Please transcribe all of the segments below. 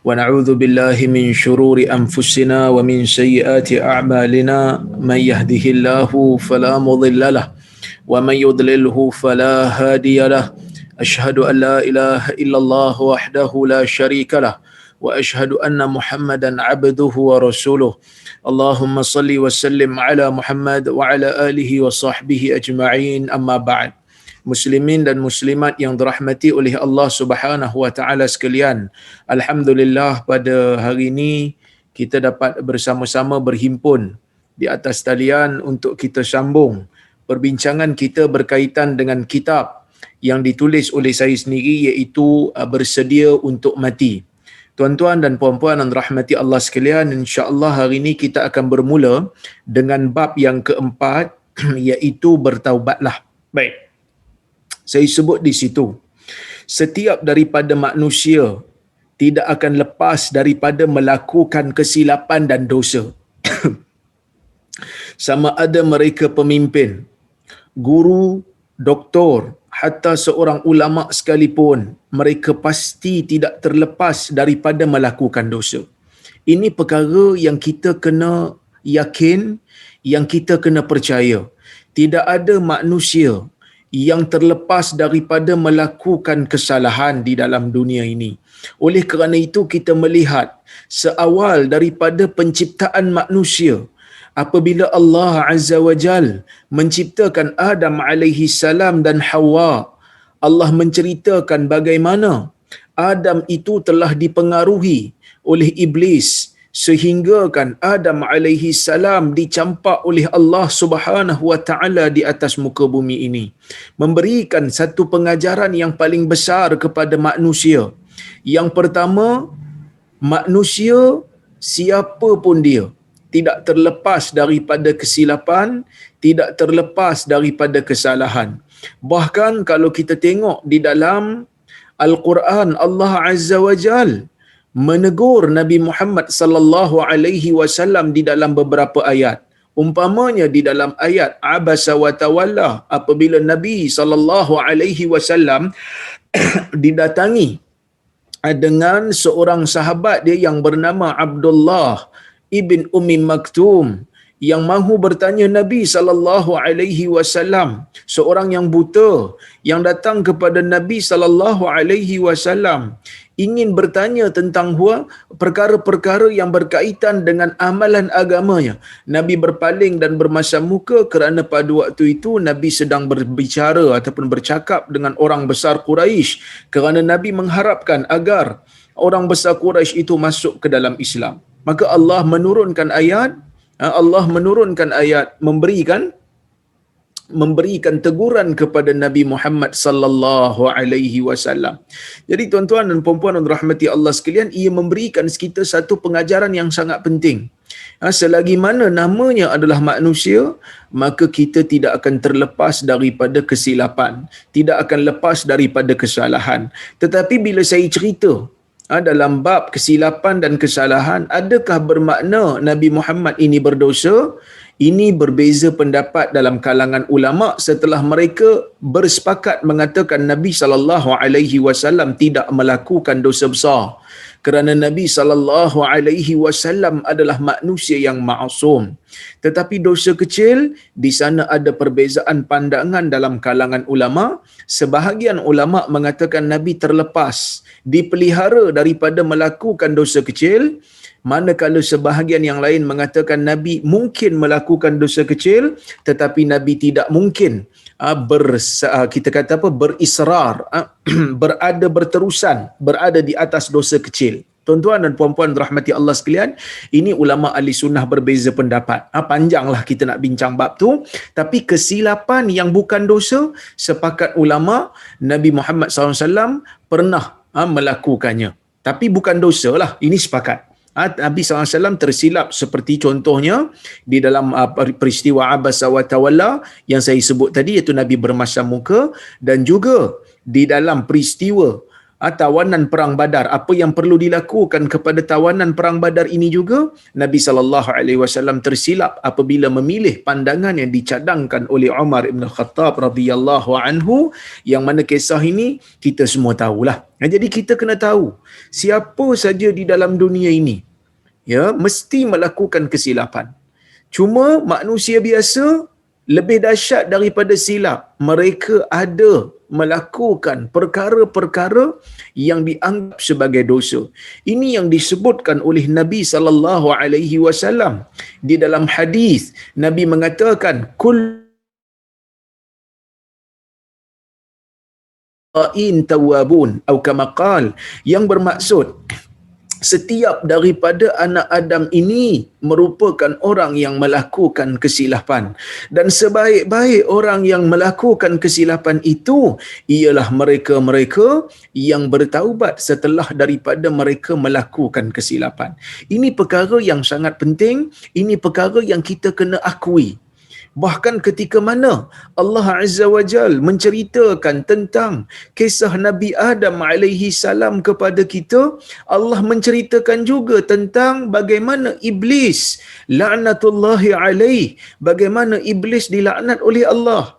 ونعوذ بالله من شرور أنفسنا ومن سيئات أعمالنا من يهده الله فلا مضل له ومن يضلله فلا هادي له أشهد أن لا إله إلا الله وحده لا شريك له وأشهد أن محمدا عبده ورسوله اللهم صل وسلم على محمد وعلى آله وصحبه أجمعين أما بعد. Muslimin dan muslimat yang dirahmati oleh Allah Subhanahu wa taala sekalian. Alhamdulillah pada hari ini kita dapat bersama-sama berhimpun di atas talian untuk kita sambung perbincangan kita berkaitan dengan kitab yang ditulis oleh saya sendiri, iaitu Bersedia untuk Mati. Tuan-tuan dan puan-puan yang dirahmati Allah sekalian, insya-Allah hari ini kita akan bermula dengan bab yang keempat iaitu bertaubatlah. Baik. Saya sebut di situ, setiap daripada manusia tidak akan lepas daripada melakukan kesilapan dan dosa. Sama ada mereka pemimpin, guru, doktor, hatta seorang ulama sekalipun, mereka pasti tidak terlepas daripada melakukan dosa. Ini perkara yang kita kena yakin, yang kita kena percaya. Tidak ada manusia yang terlepas daripada melakukan kesalahan di dalam dunia ini. Oleh kerana itu kita melihat seawal daripada penciptaan manusia, apabila Allah Azza wa Jal menciptakan Adam alaihi salam dan Hawa, Allah menceritakan bagaimana Adam itu telah dipengaruhi oleh iblis, sehingga kan Adam alaihi salam dicampak oleh Allah Subhanahu wa taala di atas muka bumi ini, memberikan satu pengajaran yang paling besar kepada manusia. Yang pertama, manusia siapa pun dia tidak terlepas daripada kesilapan, tidak terlepas daripada kesalahan. Bahkan kalau kita tengok di dalam Al-Quran, Allah Azza wa Jal menegur Nabi Muhammad sallallahu alaihi wasallam di dalam beberapa ayat. Umpamanya di dalam ayat Abasa wa Tawalla, apabila Nabi sallallahu alaihi wasallam didatangi dengan seorang sahabat dia yang bernama Abdullah ibn Ummi Maktum, yang mahu bertanya Nabi sallallahu alaihi wasallam, seorang yang buta yang datang kepada Nabi sallallahu alaihi wasallam ingin bertanya tentang perkara-perkara yang berkaitan dengan amalan agamanya. Nabi berpaling dan bermasam muka kerana pada waktu itu Nabi sedang berbicara ataupun bercakap dengan orang besar Quraisy, kerana Nabi mengharapkan agar orang besar Quraisy itu masuk ke dalam Islam. Maka Allah menurunkan ayat memberikan teguran kepada Nabi Muhammad sallallahu alaihi wasallam. Jadi tuan-tuan dan puan-puan yang dirahmati Allah sekalian, ia memberikan kita satu pengajaran yang sangat penting. Selagi mana namanya adalah manusia, maka kita tidak akan terlepas daripada kesilapan, tidak akan lepas daripada kesalahan. Tetapi bila saya cerita dalam bab kesilapan dan kesalahan, adakah bermakna Nabi Muhammad ini berdosa? Ini berbeza pendapat dalam kalangan ulama setelah mereka bersepakat mengatakan Nabi sallallahu alaihi wasallam tidak melakukan dosa besar, kerana Nabi sallallahu alaihi wasallam adalah manusia yang maksum. Tetapi dosa kecil, di sana ada perbezaan pandangan dalam kalangan ulama. Sebahagian ulama mengatakan Nabi terlepas, dipelihara daripada melakukan dosa kecil, manakala sebahagian yang lain mengatakan Nabi mungkin melakukan dosa kecil, tetapi Nabi tidak mungkin berisrar, berada di atas dosa kecil. Tuan-tuan dan puan-puan rahmati Allah sekalian, ini ulama ahli sunnah berbeza pendapat. Panjanglah kita nak bincang bab tu, tapi kesilapan yang bukan dosa, sepakat ulama Nabi Muhammad SAW pernah melakukannya, tapi bukan dosa lah, ini sepakat. Nabi SAW tersilap seperti contohnya di dalam peristiwa Abasa wa Tawalla yang saya sebut tadi, iaitu Nabi bermasam muka, dan juga di dalam peristiwa tawanan perang Badar, apa yang perlu dilakukan kepada tawanan perang Badar ini juga, Nabi SAW tersilap apabila memilih pandangan yang dicadangkan oleh Umar Ibn Khattab radhiyallahu anhu, yang mana kisah ini kita semua tahulah. Jadi kita kena tahu siapa saja di dalam dunia ini ya mesti melakukan kesilapan. Cuma manusia biasa lebih dahsyat daripada silap. Mereka ada melakukan perkara-perkara yang dianggap sebagai dosa. Ini yang disebutkan oleh Nabi sallallahu alaihi wasallam di dalam hadis. Nabi mengatakan kullin tawwabun atau kama qala, yang bermaksud setiap daripada anak Adam ini merupakan orang yang melakukan kesilapan, dan sebaik-baik orang yang melakukan kesilapan itu ialah mereka-mereka yang bertaubat setelah daripada mereka melakukan kesilapan. Ini perkara yang sangat penting, ini perkara yang kita kena akui. Bahkan ketika mana Allah Azza wa Jal menceritakan tentang kisah Nabi Adam alaihi salam kepada kita, Allah menceritakan juga tentang bagaimana iblis laknatullahi alaih, bagaimana iblis dilaknat oleh Allah.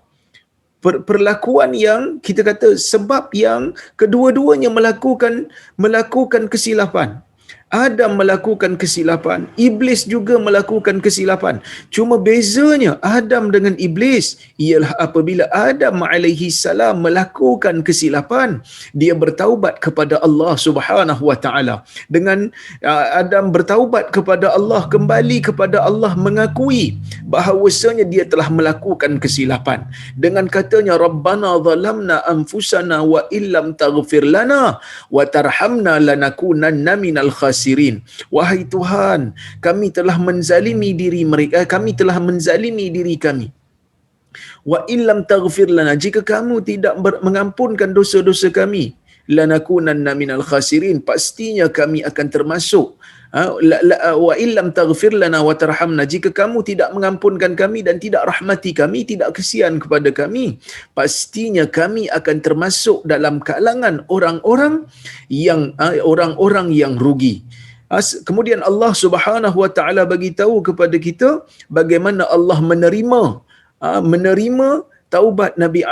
Perlakuan yang kita kata sebab yang kedua-duanya melakukan kesilapan. Adam melakukan kesilapan, Iblis juga melakukan kesilapan. Cuma bezanya Adam dengan Iblis ialah apabila Adam alaihi salam melakukan kesilapan, dia bertaubat kepada Allah Subhanahu wa taala. Dengan Adam bertaubat kepada Allah, kembali kepada Allah, mengakui bahawasanya dia telah melakukan kesilapan. Dengan katanya Rabbana zalamna anfusana wa illam taghfir lana wa tarhamna lanakunanna minal khasirin. Wahai Tuhan, kami telah menzalimi diri mereka, kami telah menzalimi diri kami. Wa illam taghfir lana, jika kamu tidak mengampunkan dosa-dosa kami, lanakunanna minal khasirin, pastinya kami akan termasuk wa illam taghfir lana wa tarhamna, jika kamu tidak mengampunkan kami dan tidak rahmati kami, tidak kesian kepada kami, pastinya kami akan termasuk dalam kalangan orang-orang yang rugi. Kemudian Allah Subhanahu wa taala bagi tahu kepada kita bagaimana Allah menerima taubat Nabi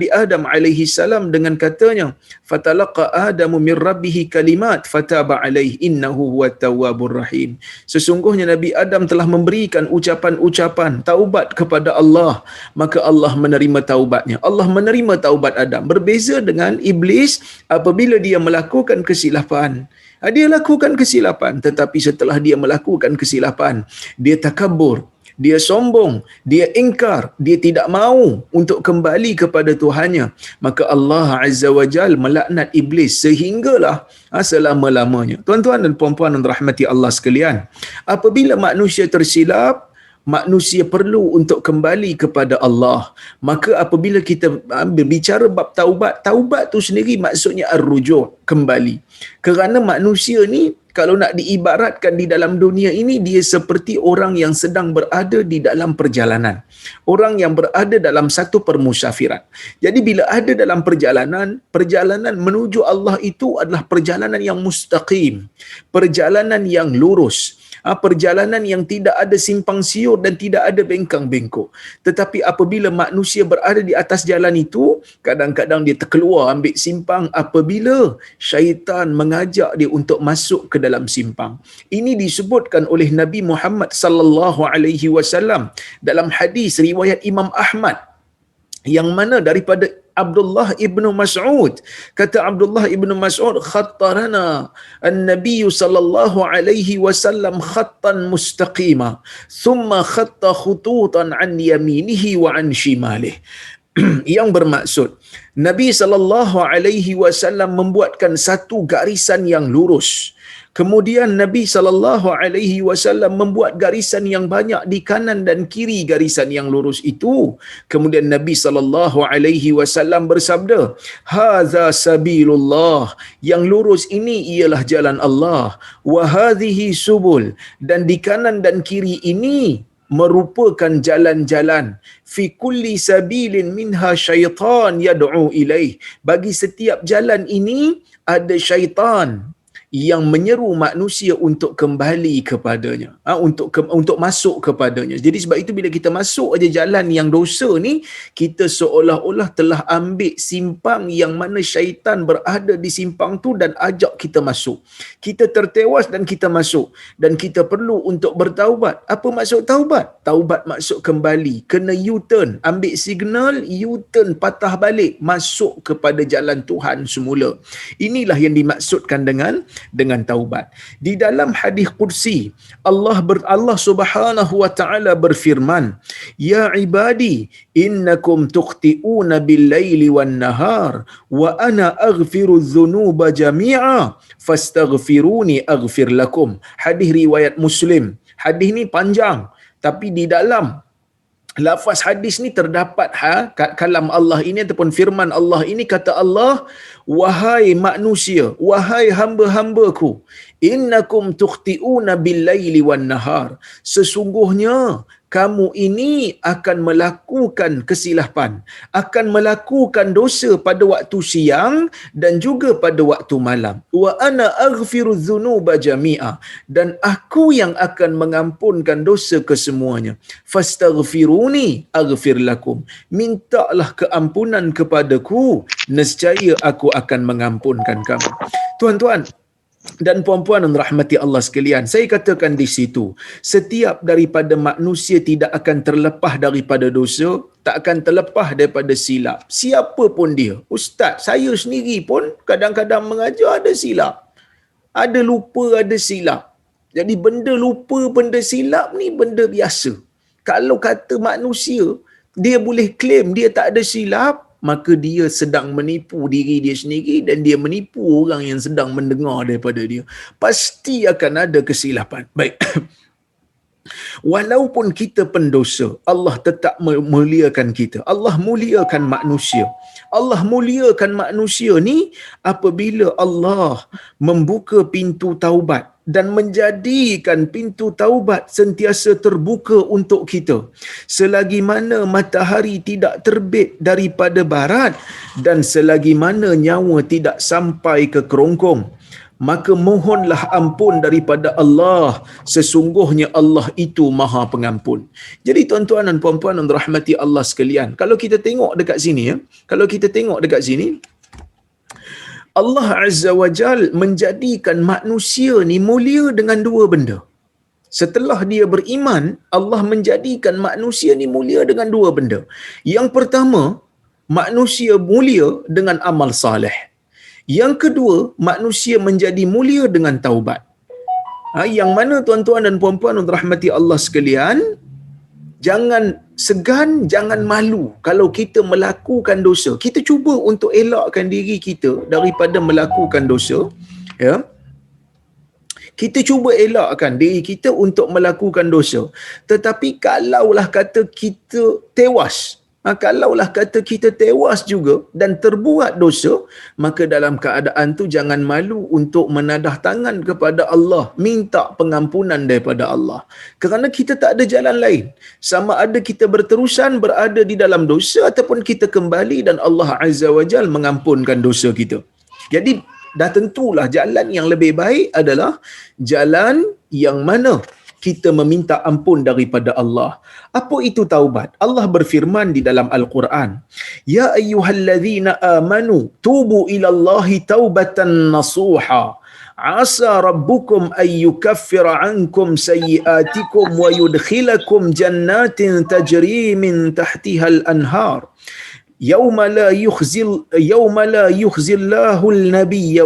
Adam alaihi salam dengan katanya fatalaqa adamu min rabbih kalimat fataba alaihi innahu huwat tawwabur rahim. Sesungguhnya Nabi Adam telah memberikan ucapan-ucapan taubat kepada Allah, maka Allah menerima taubatnya. Allah menerima taubat Adam. Berbeza dengan Iblis apabila dia melakukan kesilapan. Dia lakukan kesilapan, tetapi setelah dia melakukan kesilapan, dia takabur, dia sombong, dia ingkar, dia tidak mahu untuk kembali kepada Tuhannya, maka Allah Azza wa Jal melaknat Iblis sehinggalah selama-lamanya. Tuan-tuan dan puan-puan yang dirahmati Allah sekalian, apabila manusia tersilap, manusia perlu untuk kembali kepada Allah. Maka apabila kita berbicara bab taubat tu sendiri maksudnya ar-ruju', kembali. Kerana manusia ni kalau nak diibaratkan di dalam dunia ini, dia seperti orang yang sedang berada di dalam perjalanan. Orang yang berada dalam satu permusafiran. Jadi bila ada dalam perjalanan menuju Allah itu adalah perjalanan yang mustaqim, perjalanan yang lurus, perjalanan yang tidak ada simpang siur dan tidak ada bengkang-bengkok. Tetapi apabila manusia berada di atas jalan itu, kadang-kadang dia terkeluar ambil simpang apabila syaitan mengajak dia untuk masuk ke dalam simpang. Ini disebutkan oleh Nabi Muhammad sallallahu alaihi wasallam dalam hadis riwayat Imam Ahmad, yang mana daripada Abdullah ibnu Mas'ud. Kata Abdullah ibnu Mas'ud, khattarana an-nabiy sallallahu alaihi wasallam khattan mustaqima thumma khatta khututan an yaminihi wa an shimalihi. Yang bermaksud Nabi sallallahu alaihi wasallam membuatkan satu garisan yang lurus. Kemudian Nabi sallallahu alaihi wasallam membuat garisan yang banyak di kanan dan kiri garisan yang lurus itu. Kemudian Nabi sallallahu alaihi wasallam bersabda, "Hadza sabilullah." Yang lurus ini ialah jalan Allah. "Wa hadhihi subul." Dan di kanan dan kiri ini merupakan jalan-jalan. Fi kulli sabilin minha syaitan yad'u ilaih. Bagi setiap jalan ini ada syaitan yang menyeru manusia untuk kembali kepadanya, untuk masuk kepadanya. Jadi sebab itu bila kita masuk aja jalan yang dosa ni, kita seolah-olah telah ambil simpang yang mana syaitan berada di simpang tu dan ajak kita masuk. Kita tertewas dan kita masuk, dan kita perlu untuk bertaubat. Apa maksud taubat? Taubat maksud kembali, kena U-turn, ambil signal, U-turn, patah balik, masuk kepada jalan Tuhan semula. Inilah yang dimaksudkan dengan taubat. Di dalam hadis qudsi, Allah Subhanahu wa taala berfirman, "Ya ibadi, innakum tukhti'una bil-laili wan-nahar wa ana aghfiru dzunuba jami'a fastaghfiruni aghfir lakum." Hadis riwayat Muslim. Hadis ni panjang, tapi di dalam lafaz hadis ni terdapat kalam Allah ini ataupun firman Allah ini. Kata Allah, "Wahai manusia, wahai hamba-hambaku, innakum tukhti'una bil-laili wan-nahar." Sesungguhnya kamu ini akan melakukan kesilapan, akan melakukan dosa pada waktu siang dan juga pada waktu malam. Wa ana aghfiru dzunuba jami'a, dan aku yang akan mengampunkan dosa kesemuanya. Fastaghfiruni aghfir lakum. Mintalah keampunan kepadaku, nescaya aku akan mengampunkan kamu. Tuan-tuan dan puan-puan dan rahmati Allah sekalian, saya katakan di situ, setiap daripada manusia tidak akan terlepas daripada dosa, tak akan terlepas daripada silap. Siapa pun dia. Ustaz, saya sendiri pun kadang-kadang mengajar ada silap. Ada lupa, ada silap. Jadi benda lupa, benda silap ni benda biasa. Kalau kata manusia, dia boleh claim dia tak ada silap, maka dia sedang menipu diri dia sendiri dan dia menipu orang yang sedang mendengar daripada dia. Pasti akan ada kesilapan. Baik. Walaupun kita pendosa, Allah tetap muliakan kita. Allah muliakan manusia. Allah muliakan manusia ni apabila Allah membuka pintu taubat dan menjadikan pintu taubat sentiasa terbuka untuk kita. Selagi mana matahari tidak terbit daripada barat dan selagi mana nyawa tidak sampai ke kerongkong, maka mohonlah ampun daripada Allah. Sesungguhnya Allah itu Maha Pengampun. Jadi tuan-tuan dan puan-puan yang dirahmati Allah sekalian, kalau kita tengok dekat sini Allah Azza wa Jal menjadikan manusia ni mulia dengan dua benda. Setelah dia beriman, Allah menjadikan manusia ni mulia dengan dua benda. Yang pertama, manusia mulia dengan amal saleh. Yang kedua, manusia menjadi mulia dengan taubat. Yang mana tuan-tuan dan puan-puan yang dirahmati Allah sekalian, jangan segan, jangan malu kalau kita melakukan dosa. Kita cuba untuk elakkan diri kita daripada melakukan dosa, ya. Kita cuba elakkan diri kita untuk melakukan dosa. Tetapi kalaulah kata kita tewas, kalaulah kata kita tewas juga dan terbuat dosa, maka dalam keadaan tu jangan malu untuk menadah tangan kepada Allah, minta pengampunan daripada Allah. Kerana kita tak ada jalan lain. Sama ada kita berterusan berada di dalam dosa ataupun kita kembali dan Allah Azza wa Jal mengampunkan dosa kita. Jadi dah tentulah jalan yang lebih baik adalah jalan yang mana kita meminta ampun daripada Allah. Apa itu taubat? Allah berfirman di dalam Al-Quran, "Ya ayyuhallazina amanu tubu ilallahi taubatan nasuha. Asa rabbukum an yukaffira ankum sayyiatikum wa yudkhilakum jannatin tajri min tahtiha al-anhar. يوم لا يخزي الله النبي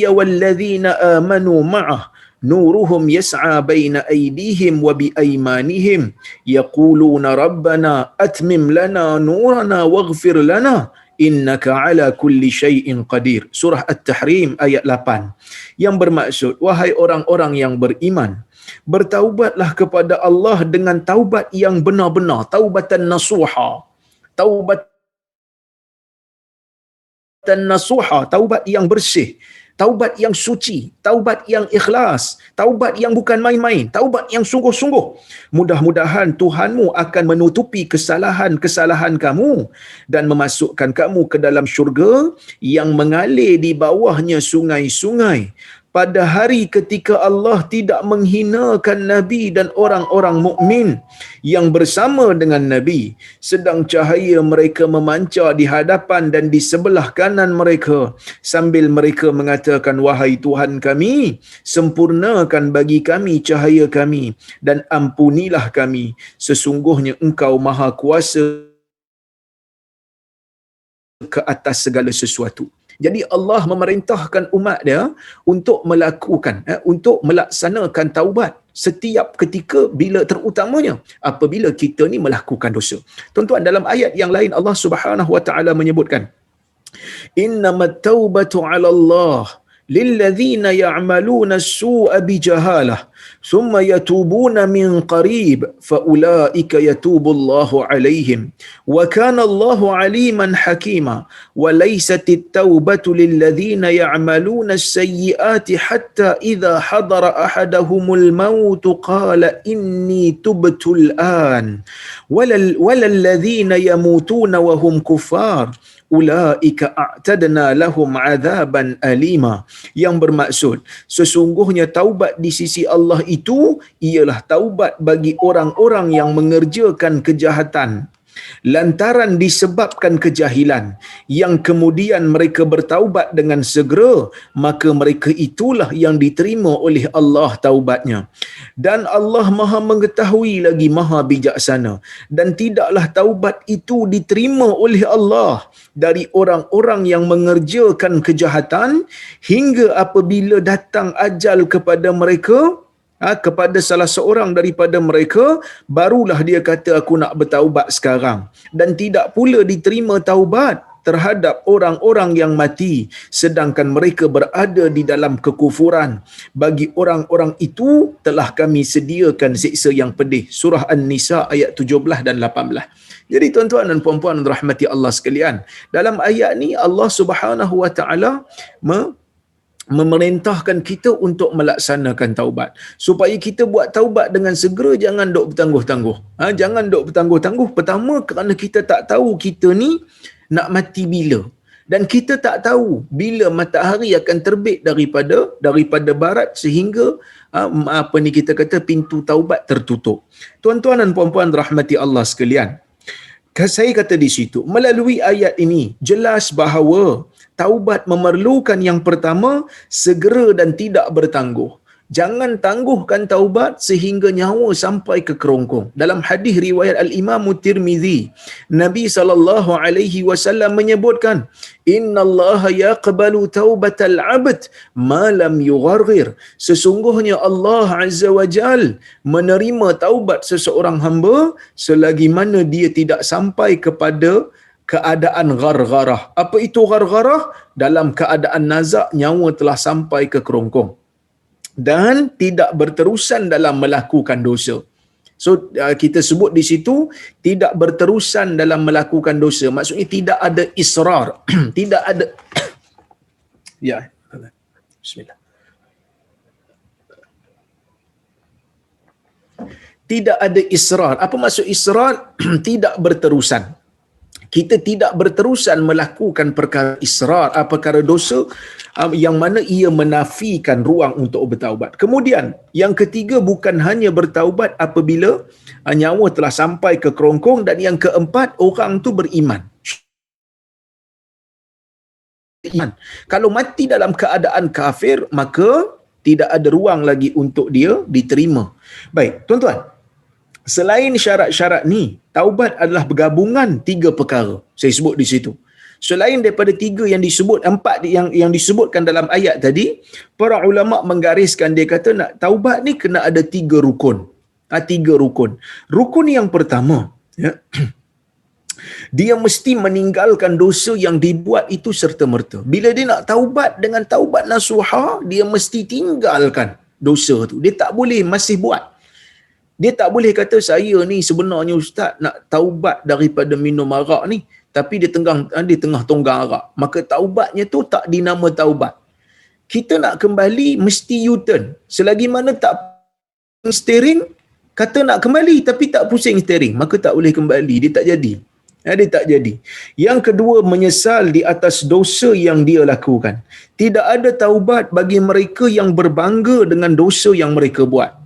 والذين آمنوا معه نورهم يسعى بين أيديهم وبأيمانهم يقولون ربنا أتمم لنا نورنا واغفر لنا إنك على كل شيء قدير." Surah At-Tahrim ayat 8. Yang bermaksud, wahai orang-orang yang beriman, bertaubatlah kepada Allah dengan taubat yang benar-benar, taubatan nasuha. Taubatan nasuha, taubat yang bersih. taubat yang suci, taubat yang ikhlas, taubat yang bukan main-main, taubat yang sungguh-sungguh. Mudah-mudahan Tuhanmu akan menutupi kesalahan-kesalahan kamu dan memasukkan kamu ke dalam syurga yang mengalir di bawahnya sungai-sungai. Pada hari ketika Allah tidak menghinakan Nabi dan orang-orang mukmin yang bersama dengan Nabi, sedang cahaya mereka memancar di hadapan dan di sebelah kanan mereka, sambil mereka mengatakan, wahai Tuhan kami, sempurnakan bagi kami cahaya kami dan ampunilah kami, sesungguhnya Engkau maha kuasa ke atas segala sesuatu. Jadi Allah memerintahkan umat dia untuk melaksanakan taubat setiap ketika, bila terutamanya apabila kita ni melakukan dosa. Tuan-tuan, dalam ayat yang lain Allah Subhanahu wa taala menyebutkan, innamat taubatu 'ala Allah lilladzina ya'maluna as-su'a bijahalah thumma yatubuna min qarib faulaika yatubullahu 'alaihim wa kana Allahu 'aliman hakima wa laysat at-taubatu lilladzina ya'maluna as-sayyi'ati hatta idza hadara ahadahumul maut qala inni tubtu al-an walal ladzina yamutuna wa hum kuffar ulaika a'tadna lahum 'adzaban alima, yang bermaksud sesungguhnya taubat di sisi Allah itu ialah taubat bagi orang-orang yang mengerjakan kejahatan lantaran disebabkan kejahilan, yang kemudian mereka bertaubat dengan segera, maka mereka itulah yang diterima oleh Allah taubatnya. Dan Allah Maha mengetahui lagi Maha bijaksana, dan tidaklah taubat itu diterima oleh Allah dari orang-orang yang mengerjakan kejahatan hingga apabila datang ajal kepada mereka, kepada salah seorang daripada mereka, barulah dia kata aku nak bertaubat sekarang. Dan tidak pula diterima taubat terhadap orang-orang yang mati sedangkan mereka berada di dalam kekufuran. Bagi orang-orang itu telah kami sediakan siksa yang pedih. Surah An-Nisa ayat 17 dan 18. Jadi tuan-tuan dan puan-puan rahmati Allah sekalian, dalam ayat ni Allah Subhanahu wa taala memerintahkan kita untuk melaksanakan taubat, supaya kita buat taubat dengan segera, jangan dok bertangguh-tangguh. Jangan dok bertangguh-tangguh. Pertama, kerana kita tak tahu kita ni nak mati bila, dan kita tak tahu bila matahari akan terbit daripada barat sehingga kita kata pintu taubat tertutup. Tuan-tuan dan puan-puan rahmati Allah sekalian, saya kata di situ, melalui ayat ini jelas bahawa taubat memerlukan yang pertama, segera dan tidak bertangguh. Jangan tangguhkan taubat sehingga nyawa sampai ke kerongkong. Dalam hadis riwayat Al-Imam Tirmizi, Nabi SAW menyebutkan, innallaha yaqbalu taubatal 'abd ma lam yugharghir. Sesungguhnya Allah Azza wa Jal menerima taubat seseorang hamba selagi mana dia tidak sampai kepada keadaan ghargharah. Apa itu ghargharah? Dalam keadaan nazak, nyawa telah sampai ke kerongkong dan tidak berterusan dalam melakukan dosa. So kita sebut di situ tidak berterusan dalam melakukan dosa. Maksudnya tidak ada israr, tidak ada ya. Bismillah. Tidak ada israr. Apa maksud israr? Tidak berterusan. Kita tidak berterusan melakukan perkara israr, perkara dosa yang mana ia menafikan ruang untuk bertaubat. Kemudian yang ketiga, bukan hanya bertaubat apabila nyawa telah sampai ke kerongkong, dan yang keempat, orang tu beriman. Kalau mati dalam keadaan kafir, maka tidak ada ruang lagi untuk dia diterima. Baik, tuan-tuan, selain syarat-syarat ni, taubat adalah bergabungan tiga perkara. Saya sebut di situ. Selain daripada tiga yang disebut, empat yang disebutkan dalam ayat tadi, para ulama menggariskan, dia kata nak taubat ni kena ada tiga rukun. Tiga rukun. Rukun yang pertama, ya, dia mesti meninggalkan dosa yang dibuat itu serta-merta. Bila dia nak taubat dengan taubat nasuha, dia mesti tinggalkan dosa tu. Dia tak boleh masih buat. Dia tak boleh kata saya ni sebenarnya ustaz nak taubat daripada minum arak ni, tapi dia tengah tonggang arak. Maka taubatnya tu tak dinama taubat. Kita nak kembali mesti U-turn. Selagi mana tak steering, kata nak kembali tapi tak pusing steering, maka tak boleh kembali, dia tak jadi. Dia tak jadi. Yang kedua, menyesal di atas dosa yang dia lakukan. Tidak ada taubat bagi mereka yang berbangga dengan dosa yang mereka buat.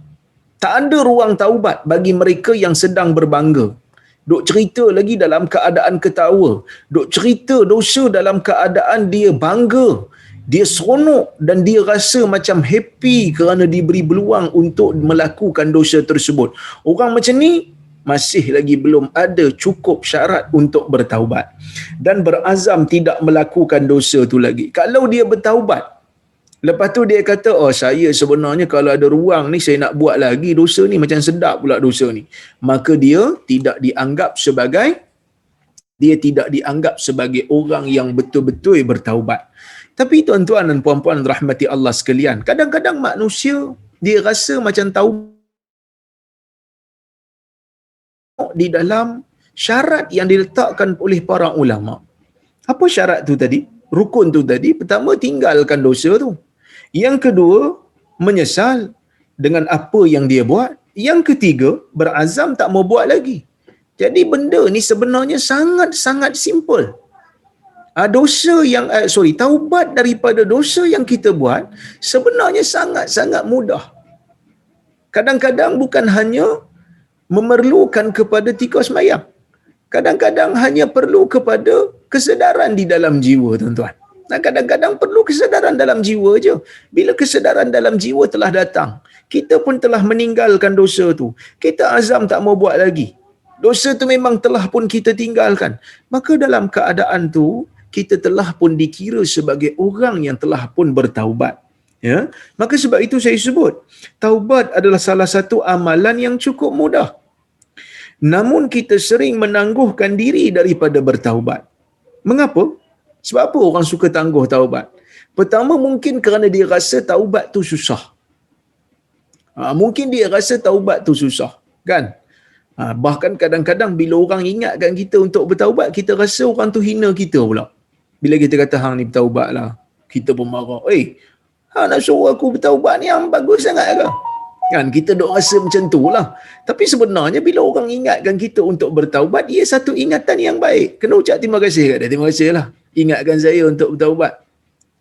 Tak ada ruang taubat bagi mereka yang sedang berbangga. Duk cerita lagi dalam keadaan ketawa. Duk cerita dosa dalam keadaan dia bangga. Dia seronok dan dia rasa macam happy kerana diberi peluang untuk melakukan dosa tersebut. Orang macam ni masih lagi belum ada cukup syarat untuk bertaubat dan berazam tidak melakukan dosa tu lagi. Kalau dia bertaubat, lepas tu dia kata, oh saya sebenarnya kalau ada ruang ni saya nak buat lagi dosa ni, macam sedap pula dosa ni, maka dia tidak dianggap sebagai orang yang betul-betul bertaubat. Tapi tuan-tuan dan puan-puan rahmati Allah sekalian, kadang-kadang manusia dia rasa macam taubat di dalam syarat yang diletakkan oleh para ulama. Apa syarat tu tadi? Rukun tu tadi, pertama tinggalkan dosa tu. Yang kedua, menyesal dengan apa yang dia buat. Yang ketiga, berazam tak mau buat lagi. Jadi benda ni sebenarnya sangat-sangat simple. Taubat daripada dosa yang kita buat sebenarnya sangat-sangat mudah. Kadang-kadang bukan hanya memerlukan kepada tika semayang. Kadang-kadang hanya perlu kepada kesedaran di dalam jiwa, tuan-tuan. Dan kadang-kadang perlu kesedaran dalam jiwa je. Bila kesedaran dalam jiwa telah datang, kita pun telah meninggalkan dosa tu. Kita azam tak mau buat lagi. Dosa tu memang telah pun kita tinggalkan. Maka dalam keadaan tu, kita telah pun dikira sebagai orang yang telah pun bertaubat. Ya, maka sebab itu saya sebut, taubat adalah salah satu amalan yang cukup mudah. Namun kita sering menangguhkan diri daripada bertaubat. Mengapa? Sebab apa orang suka tangguh taubat? Pertama, mungkin kerana dia rasa taubat tu susah. Mungkin dia rasa taubat tu susah, kan? Bahkan kadang-kadang bila orang ingatkan kita untuk bertaubat, kita rasa orang tu hina kita pula. Bila kita kata hang ni bertaubat lah, kita pun marah. Nak suruh aku bertaubat ni yang bagus sangat ke? Kan, kita dok rasa macam tu lah. Tapi sebenarnya bila orang ingatkan kita untuk bertaubat, ia satu ingatan yang baik. Kena ucap terima kasih kat dia. Terima kasih lah, ingatkan saya untuk bertaubat.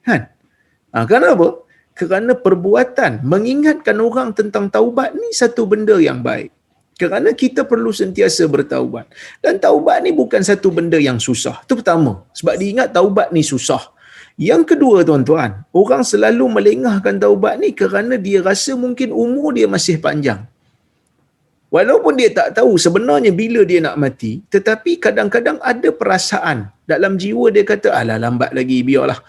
Kan? Kenapa? Kerana perbuatan mengingatkan orang tentang taubat ni satu benda yang baik. Kerana kita perlu sentiasa bertaubat. Dan taubat ni bukan satu benda yang susah. Itu pertama. Sebab diingat taubat ni susah. Yang kedua, tuan-tuan, orang selalu melengahkan taubat ni kerana dia rasa mungkin umur dia masih panjang. Walaupun dia tak tahu sebenarnya bila dia nak mati, tetapi kadang-kadang ada perasaan dalam jiwa dia kata, alah lambat lagi, biarlah.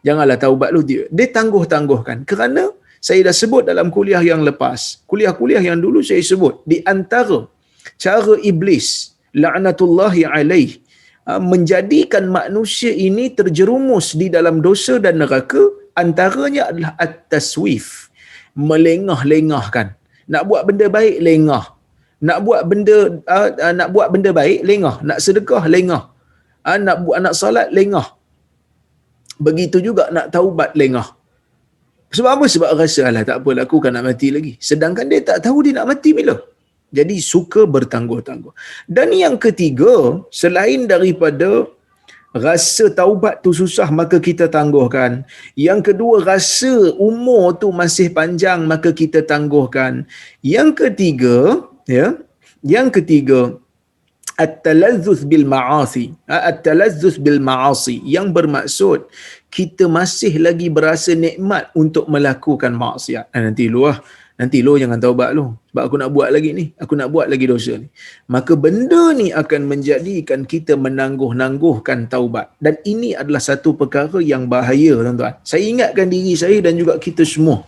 Janganlah taubat lu. Dia tangguh-tangguhkan. Kerana saya dah sebut dalam kuliah yang lepas, kuliah-kuliah yang dulu saya sebut, di antara cara iblis, la'natullahi alaih, menjadikan manusia ini terjerumus di dalam dosa dan neraka, antaranya adalah at-taswif, melengah-lengahkan. Nak buat benda baik, lengah. Nak buat benda baik, lengah. Nak sedekah, lengah. Nak salat, lengah. Begitu juga nak taubat, lengah. Sebab apa? Sebab rasa, alah tak apa, aku kan nak mati lagi. Sedangkan dia tak tahu dia nak mati bila. Jadi suka bertangguh-tangguh. Dan yang ketiga, selain daripada rasa taubat tu susah maka kita tangguhkan. Yang kedua, rasa umur tu masih panjang maka kita tangguhkan. Yang ketiga, at-talazzuz bil ma'asi. At-talazzuz bil ma'asi yang bermaksud kita masih lagi berasa nikmat untuk melakukan maksiat. Nanti lu jangan taubat lu, sebab aku nak buat lagi ni, aku nak buat lagi dosa ni. Maka benda ni akan menjadikan kita menangguh-nangguhkan taubat. Dan ini adalah satu perkara yang bahaya, tuan-tuan. Saya ingatkan diri saya dan juga kita semua.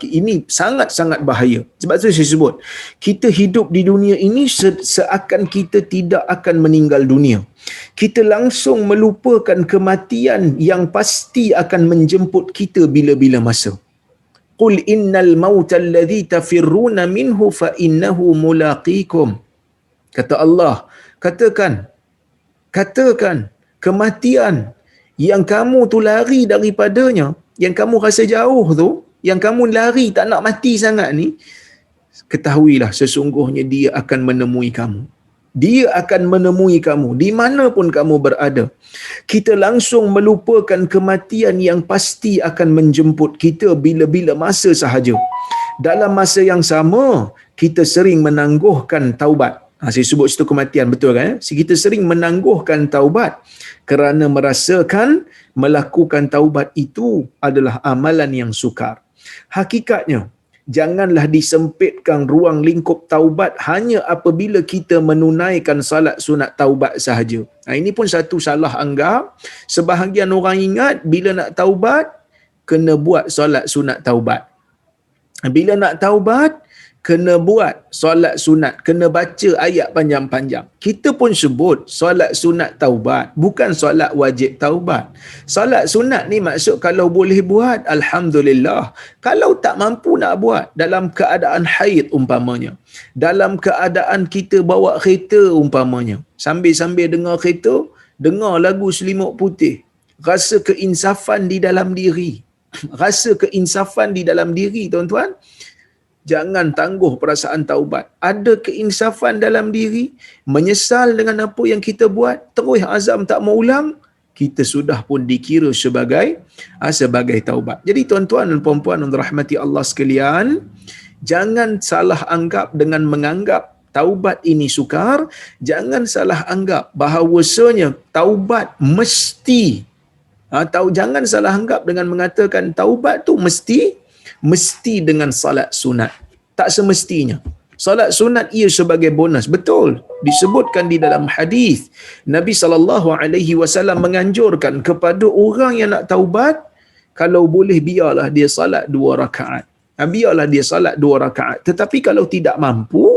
Ini sangat-sangat bahaya. Sebab tu saya sebut, kita hidup di dunia ini seakan kita tidak akan meninggal dunia. Kita langsung melupakan kematian yang pasti akan menjemput kita bila-bila masa. Qul innal mauta alladhi tafirruna minhu fa innahu mulaqikum. Kata Allah, katakan kematian yang kamu tu lari daripadanya, yang kamu rasa jauh tu, yang kamu lari tak nak mati sangat ni, ketahuilah sesungguhnya dia akan menemui kamu. Dia akan menemui kamu di mana pun kamu berada. Kita langsung melupakan kematian yang pasti akan menjemput kita bila-bila masa sahaja. Dalam masa yang sama, kita sering menangguhkan taubat. Saya sebut situ kematian, betul kan? Kita sering menangguhkan taubat kerana merasakan melakukan taubat itu adalah amalan yang sukar. Hakikatnya, janganlah disempitkan ruang lingkup taubat hanya apabila kita menunaikan salat sunat taubat sahaja. Ini pun satu salah anggap. Sebahagian orang ingat bila nak taubat, kena buat salat sunat taubat. Bila nak taubat, kena buat solat sunat, kena baca ayat panjang-panjang. Kita pun sebut solat sunat taubat, bukan solat wajib taubat. Solat sunat ni maksud kalau boleh buat, alhamdulillah. Kalau tak mampu nak buat, dalam keadaan haid umpamanya, dalam keadaan kita bawa kereta umpamanya, sambil-sambil dengar kereta, dengar lagu Selimut Putih, rasa keinsafan di dalam diri. Rasa keinsafan di dalam diri, tuan-tuan. Jangan tangguh perasaan taubat. Ada keinsafan dalam diri, menyesal dengan apa yang kita buat, terus azam tak mau ulang, kita sudah pun dikira sebagai taubat. Jadi tuan-tuan dan puan-puan yang dirahmati Allah sekalian, jangan salah anggap dengan menganggap taubat ini sukar. Jangan salah anggap bahawasanya taubat mesti, jangan salah anggap dengan mengatakan taubat tu mesti dengan salat sunat. Tak semestinya. Salat sunat ia sebagai bonus. Betul, disebutkan di dalam hadis Nabi SAW menganjurkan kepada orang yang nak taubat, kalau boleh biarlah dia salat 2 rakaat. Biarlah dia salat 2 rakaat. Tetapi kalau tidak mampu,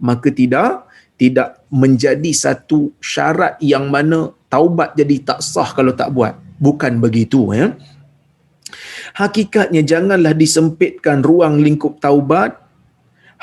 maka tidak menjadi satu syarat yang mana taubat jadi tak sah kalau tak buat. Bukan begitu, ya. Hakikatnya janganlah disempitkan ruang lingkup taubat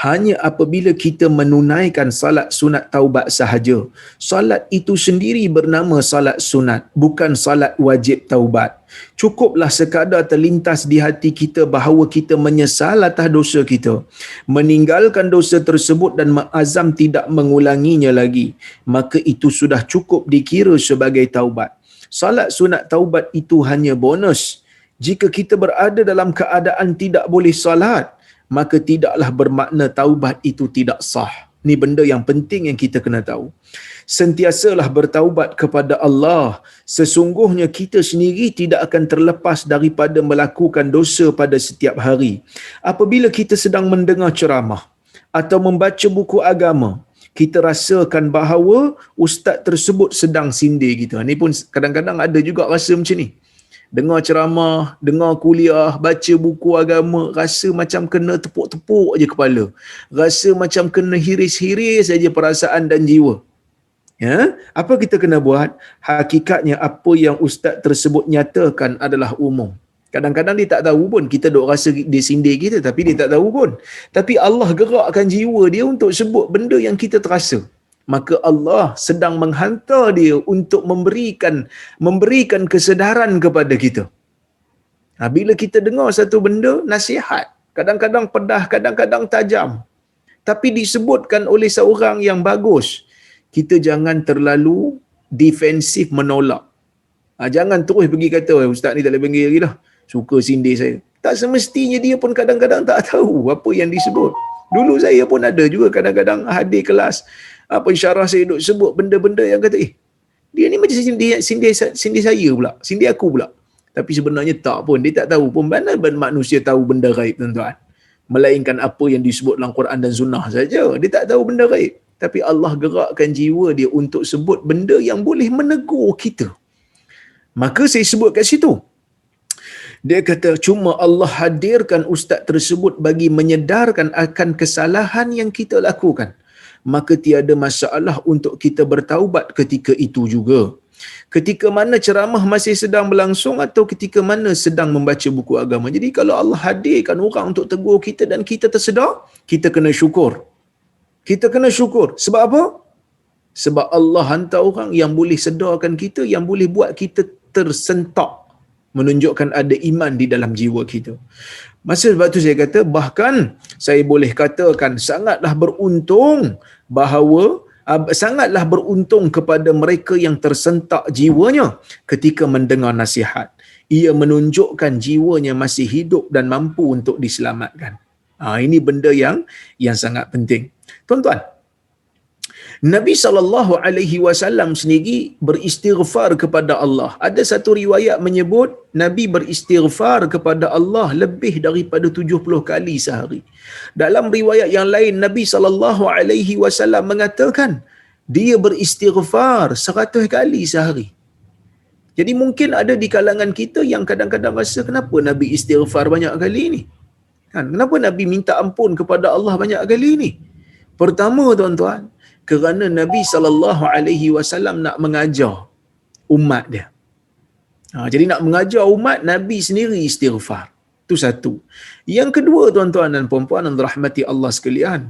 hanya apabila kita menunaikan salat sunat taubat sahaja. Salat itu sendiri bernama salat sunat, bukan salat wajib taubat. Cukuplah sekadar terlintas di hati kita bahawa kita menyesal atas dosa kita, meninggalkan dosa tersebut dan mengazam tidak mengulanginya lagi, maka itu sudah cukup dikira sebagai taubat. Salat sunat taubat itu hanya bonus. Jika kita berada dalam keadaan tidak boleh salat, maka tidaklah bermakna taubat itu tidak sah. Ini benda yang penting yang kita kena tahu. Sentiasalah bertaubat kepada Allah. Sesungguhnya kita sendiri tidak akan terlepas daripada melakukan dosa pada setiap hari. Apabila kita sedang mendengar ceramah atau membaca buku agama, kita rasakan bahawa ustaz tersebut sedang sindir kita. Ini pun kadang-kadang ada juga rasa macam ni. Dengar ceramah, dengar kuliah, baca buku agama, rasa macam kena tepuk-tepuk aja kepala. Rasa macam kena hiris-hiris saja perasaan dan jiwa. Ya, apa kita kena buat? Hakikatnya apa yang ustaz tersebut nyatakan adalah umum. Kadang-kadang dia tak tahu pun, kita duk rasa dia sindir kita tapi dia tak tahu pun. Tapi Allah gerakkan jiwa dia untuk sebut benda yang kita terasa. Maka Allah sedang menghantar dia untuk memberikan kesedaran kepada kita. Bila kita dengar satu benda, nasihat, kadang-kadang pedas, kadang-kadang tajam, tapi disebutkan oleh seorang yang bagus, kita jangan terlalu defensif menolak. Jangan terus pergi kata, ustaz ni tak boleh panggil lagi dah, suka sindir saya. Tak semestinya dia pun kadang-kadang tak tahu apa yang disebut. Dulu saya pun ada juga kadang-kadang hadir kelas, pensyarah saya duk sebut benda-benda yang kata, dia ni macam sindir saya pula, sindir aku pula. Tapi sebenarnya tak pun, dia tak tahu pun. Mana manusia tahu benda gaib, tuan-tuan? Melainkan apa yang disebut dalam Quran dan Sunnah saja. Dia tak tahu benda gaib. Tapi Allah gerakkan jiwa dia untuk sebut benda yang boleh menegur kita. Maka saya sebut kat situ, dia kata cuma Allah hadirkan ustaz tersebut bagi menyedarkan akan kesalahan yang kita lakukan. Maka tiada masalah untuk kita bertaubat ketika itu juga. Ketika mana ceramah masih sedang berlangsung atau ketika mana sedang membaca buku agama. Jadi kalau Allah hadirkan orang untuk tegur kita dan kita tersedar, kita kena syukur. Kita kena syukur. Sebab apa? Sebab Allah hantar orang yang boleh sedarkan kita, yang boleh buat kita tersentak menunjukkan ada iman di dalam jiwa kita. Masa sebab tu saya kata, bahkan saya boleh katakan sangatlah beruntung bahawa sangatlah beruntung kepada mereka yang tersentak jiwanya ketika mendengar nasihat. Ia menunjukkan jiwanya masih hidup dan mampu untuk diselamatkan. Ini benda yang sangat penting. Tuan-tuan, Nabi SAW sendiri beristighfar kepada Allah. Ada satu riwayat menyebut Nabi beristighfar kepada Allah lebih daripada 70 kali sehari. Dalam riwayat yang lain, Nabi SAW mengatakan dia beristighfar 100 kali sehari. Jadi mungkin ada di kalangan kita yang kadang-kadang rasa, kenapa Nabi istighfar banyak kali ni? Kenapa Nabi minta ampun kepada Allah banyak kali ni? Pertama, tuan-tuan, kerana Nabi SAW nak mengajar umat dia. Jadi nak mengajar umat, Nabi sendiri istighfar. Itu satu. Yang kedua, tuan-tuan dan puan-puan yang dirahmati Allah sekalian,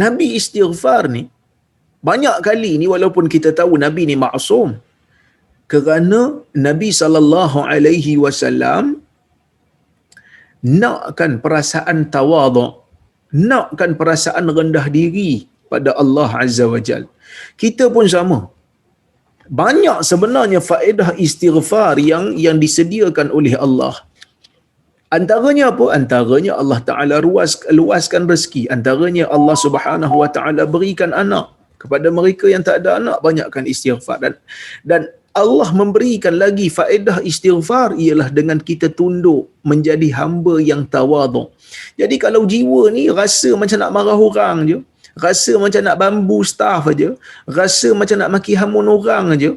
Nabi istighfar ni banyak kali ni, walaupun kita tahu Nabi ni maksum, kerana Nabi SAW nakkan perasaan tawaduk, nakkan perasaan rendah diri pada Allah Azza wa Jal. Kita pun sama. Banyak sebenarnya faedah istighfar yang disediakan oleh Allah. Antaranya apa? Antaranya Allah Ta'ala luaskan rezeki. Antaranya Allah Subhanahu Wa Ta'ala berikan anak. Kepada mereka yang tak ada anak, banyakkan istighfar. Dan Allah memberikan lagi faedah istighfar ialah dengan kita tunduk menjadi hamba yang tawaduk. Jadi kalau jiwa ni rasa macam nak marah orang je, rasa macam nak bambu staff aja, rasa macam nak maki hamun orang aja,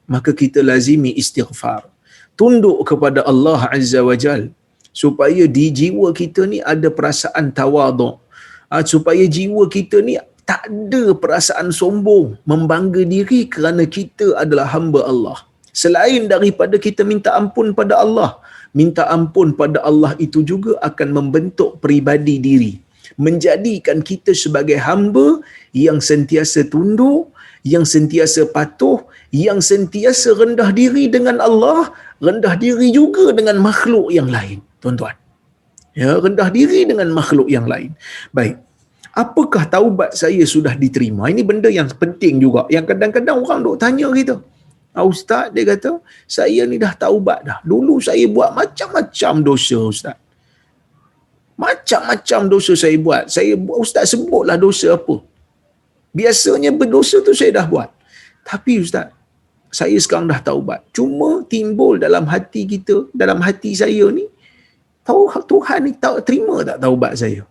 maka kita lazimi istighfar. Tunduk kepada Allah Azza wa Jal supaya di jiwa kita ni ada perasaan tawaduk. Supaya jiwa kita ni tak ada perasaan sombong, membangga diri kerana kita adalah hamba Allah. Selain daripada kita minta ampun pada Allah, minta ampun pada Allah itu juga akan membentuk peribadi diri, menjadikan kita sebagai hamba yang sentiasa tunduk, yang sentiasa patuh, yang sentiasa rendah diri dengan Allah, rendah diri juga dengan makhluk yang lain, tuan-tuan. Ya, rendah diri dengan makhluk yang lain. Baik. Apakah taubat saya sudah diterima? Ini benda yang penting juga. Yang kadang-kadang orang duk tanya kita. Ustaz, dia kata, saya ni dah taubat dah. Dulu saya buat macam-macam dosa, Ustaz. Macam-macam dosa saya buat. Ustaz sebutlah dosa apa. Biasanya berdosa tu saya dah buat. Tapi Ustaz, saya sekarang dah taubat. Cuma timbul dalam hati kita, dalam hati saya ni, Tuhan ni terima tak taubat saya?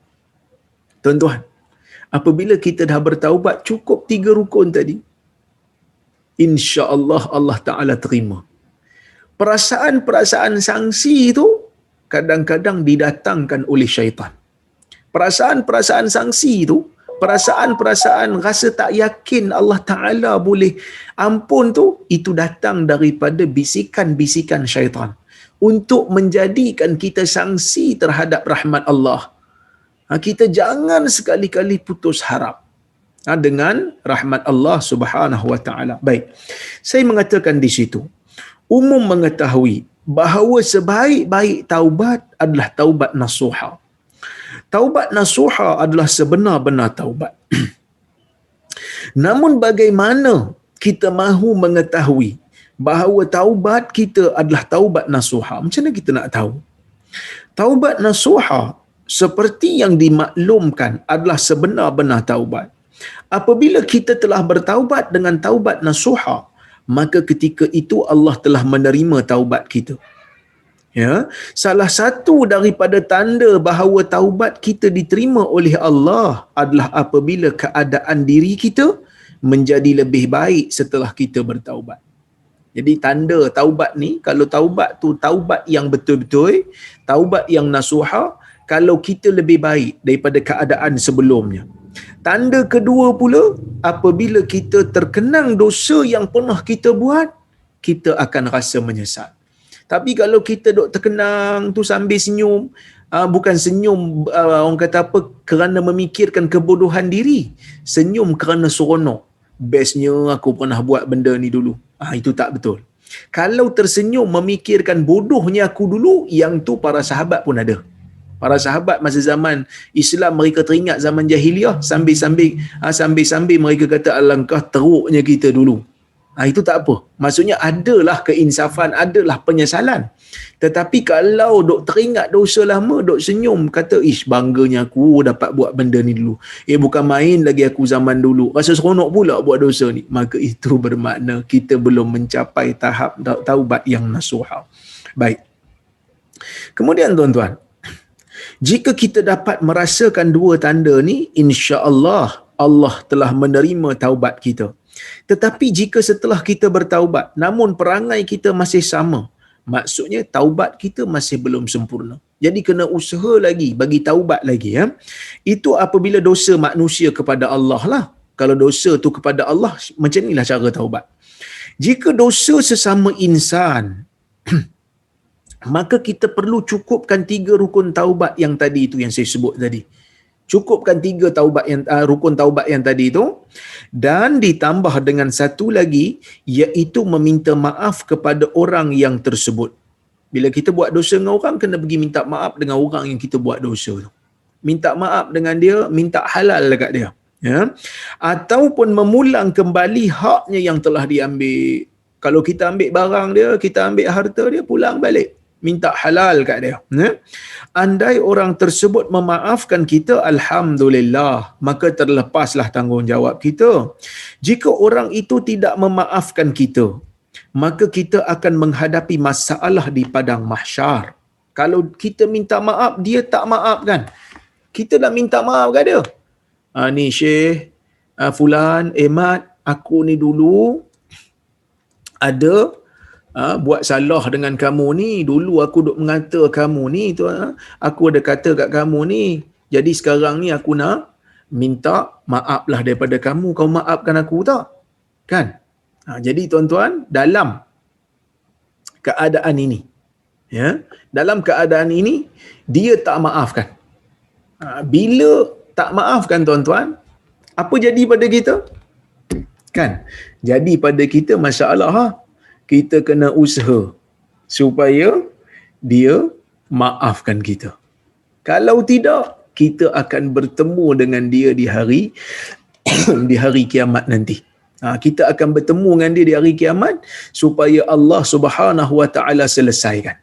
Tuan-tuan, apabila kita dah bertaubat cukup 3 rukun tadi, insya-Allah Allah Ta'ala terima. Perasaan-perasaan sangsi itu kadang-kadang didatangkan oleh syaitan. Perasaan-perasaan sangsi itu, perasaan-perasaan rasa tak yakin Allah Ta'ala boleh ampun tu, itu datang daripada bisikan-bisikan syaitan untuk menjadikan kita sangsi terhadap rahmat Allah. Kita jangan sekali-kali putus harap dengan rahmat Allah Subhanahu Wa Ta'ala. Baik, saya mengatakan di situ, umum mengetahui bahawa sebaik-baik taubat adalah taubat nasuha. Taubat nasuha adalah sebenar-benar taubat. Namun bagaimana kita mahu mengetahui bahawa taubat kita adalah taubat nasuha? Macam mana kita nak tahu? Taubat nasuha seperti yang dimaklumkan adalah sebenar-benar taubat. Apabila kita telah bertaubat dengan taubat nasuha, maka ketika itu Allah telah menerima taubat kita. Ya, salah satu daripada tanda bahawa taubat kita diterima oleh Allah adalah apabila keadaan diri kita menjadi lebih baik setelah kita bertaubat. Jadi tanda taubat ni, kalau taubat tu taubat yang betul-betul, taubat yang nasuha, kalau kita lebih baik daripada keadaan sebelumnya. Tanda kedua pula, apabila kita terkenang dosa yang pernah kita buat, kita akan rasa menyesal. Tapi kalau kita duk terkenang tu sambil senyum, bukan senyum orang kata apa kerana memikirkan kebodohan diri, senyum kerana seronok. Bestnya aku pernah buat benda ni dulu. Itu tak betul. Kalau tersenyum memikirkan bodohnya aku dulu, yang tu para sahabat pun ada. Para sahabat masa zaman Islam, mereka teringat zaman jahiliah, sambil-sambil mereka kata alangkah teruknya kita dulu. Itu tak apa. Maksudnya adalah keinsafan, adalah penyesalan. Tetapi kalau dok teringat dosa lama, dok senyum, kata ish bangganya aku dapat buat benda ni dulu. Bukan main lagi aku zaman dulu. Rasa seronok pula buat dosa ni. Maka itu bermakna kita belum mencapai tahap taubat yang nasuha. Baik. Kemudian tuan-tuan, jika kita dapat merasakan dua tanda ni, insya-Allah Allah telah menerima taubat kita. Tetapi jika setelah kita bertaubat, namun perangai kita masih sama, maksudnya taubat kita masih belum sempurna. Jadi kena usaha lagi, bagi taubat lagi. Itu apabila dosa manusia kepada Allah lah. Kalau dosa tu kepada Allah, macam inilah cara taubat. Jika dosa sesama insan, maka kita perlu cukupkan 3 rukun taubat yang tadi itu yang saya sebut tadi. Cukupkan 3 taubat yang rukun taubat yang tadi itu, dan ditambah dengan satu lagi, iaitu meminta maaf kepada orang yang tersebut. Bila kita buat dosa dengan orang, kena pergi minta maaf dengan orang yang kita buat dosa tu. Minta maaf dengan dia, minta halal dekat dia. Ataupun memulang kembali haknya yang telah diambil. Kalau kita ambil barang dia, kita ambil harta dia, pulang balik. Minta halal kat dia. Andai orang tersebut memaafkan kita, alhamdulillah, maka terlepaslah tanggungjawab kita. Jika orang itu tidak memaafkan kita, maka kita akan menghadapi masalah di padang mahsyar. Kalau kita minta maaf, dia tak maafkan, kita nak minta maaf kat dia. Ni Syekh Fulan, Mat, aku ni dulu ada buat salah dengan kamu ni. Dulu aku duk mengata kamu ni tu, aku ada kata kat kamu ni. Jadi sekarang ni aku nak minta maaf lah daripada kamu. Kau maafkan aku tak? Kan? Jadi tuan-tuan, dalam keadaan ini, dalam keadaan ini dia tak maafkan. Bila tak maafkan tuan-tuan, apa jadi pada kita? Kan? Jadi pada kita, masya-Allah, kita kena usaha supaya dia maafkan kita. Kalau tidak, kita akan bertemu dengan dia di hari di hari kiamat nanti. Kita akan bertemu dengan dia di hari kiamat supaya Allah Subhanahu wa taala selesaikan.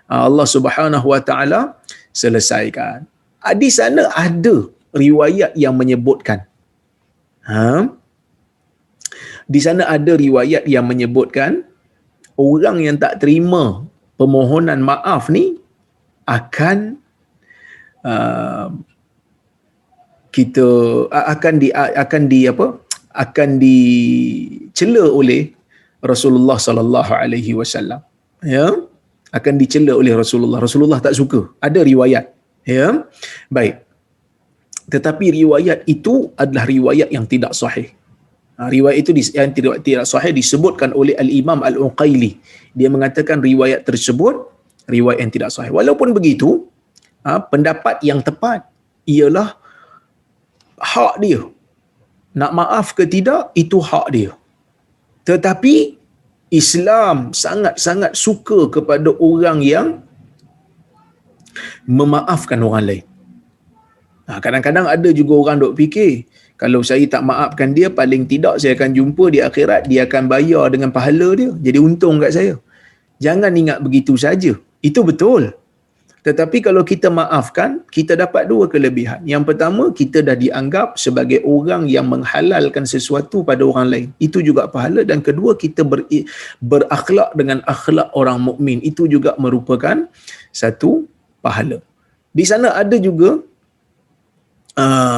Allah Subhanahu wa taala selesaikan. Di sana ada riwayat yang menyebutkan di sana ada riwayat yang menyebutkan orang yang tak terima permohonan maaf ni akan akan dicela oleh Rasulullah sallallahu alaihi wasallam. Akan dicela oleh Rasulullah. Rasulullah tak suka. Ada riwayat. Baik. Tetapi riwayat itu adalah riwayat yang tidak sahih. Riwayat itu yang tidak sahih disebutkan oleh Al-Imam Al-Uqaili. Dia mengatakan riwayat tersebut riwayat yang tidak sahih. Walaupun begitu, pendapat yang tepat ialah hak dia. Nak maaf ke tidak, itu hak dia. Tetapi Islam sangat-sangat suka kepada orang yang memaafkan orang lain. Kadang-kadang ada juga orang duk fikir, kalau saya tak maafkan dia, paling tidak saya akan jumpa di akhirat, dia akan bayar dengan pahala dia, jadi untung kat saya. Jangan ingat begitu saja. Itu betul. Tetapi kalau kita maafkan, kita dapat 2 kelebihan. Yang pertama, kita dah dianggap sebagai orang yang menghalalkan sesuatu pada orang lain. Itu juga pahala. Dan kedua, kita berakhlak dengan akhlak orang mukmin. Itu juga merupakan satu pahala. Di sana ada juga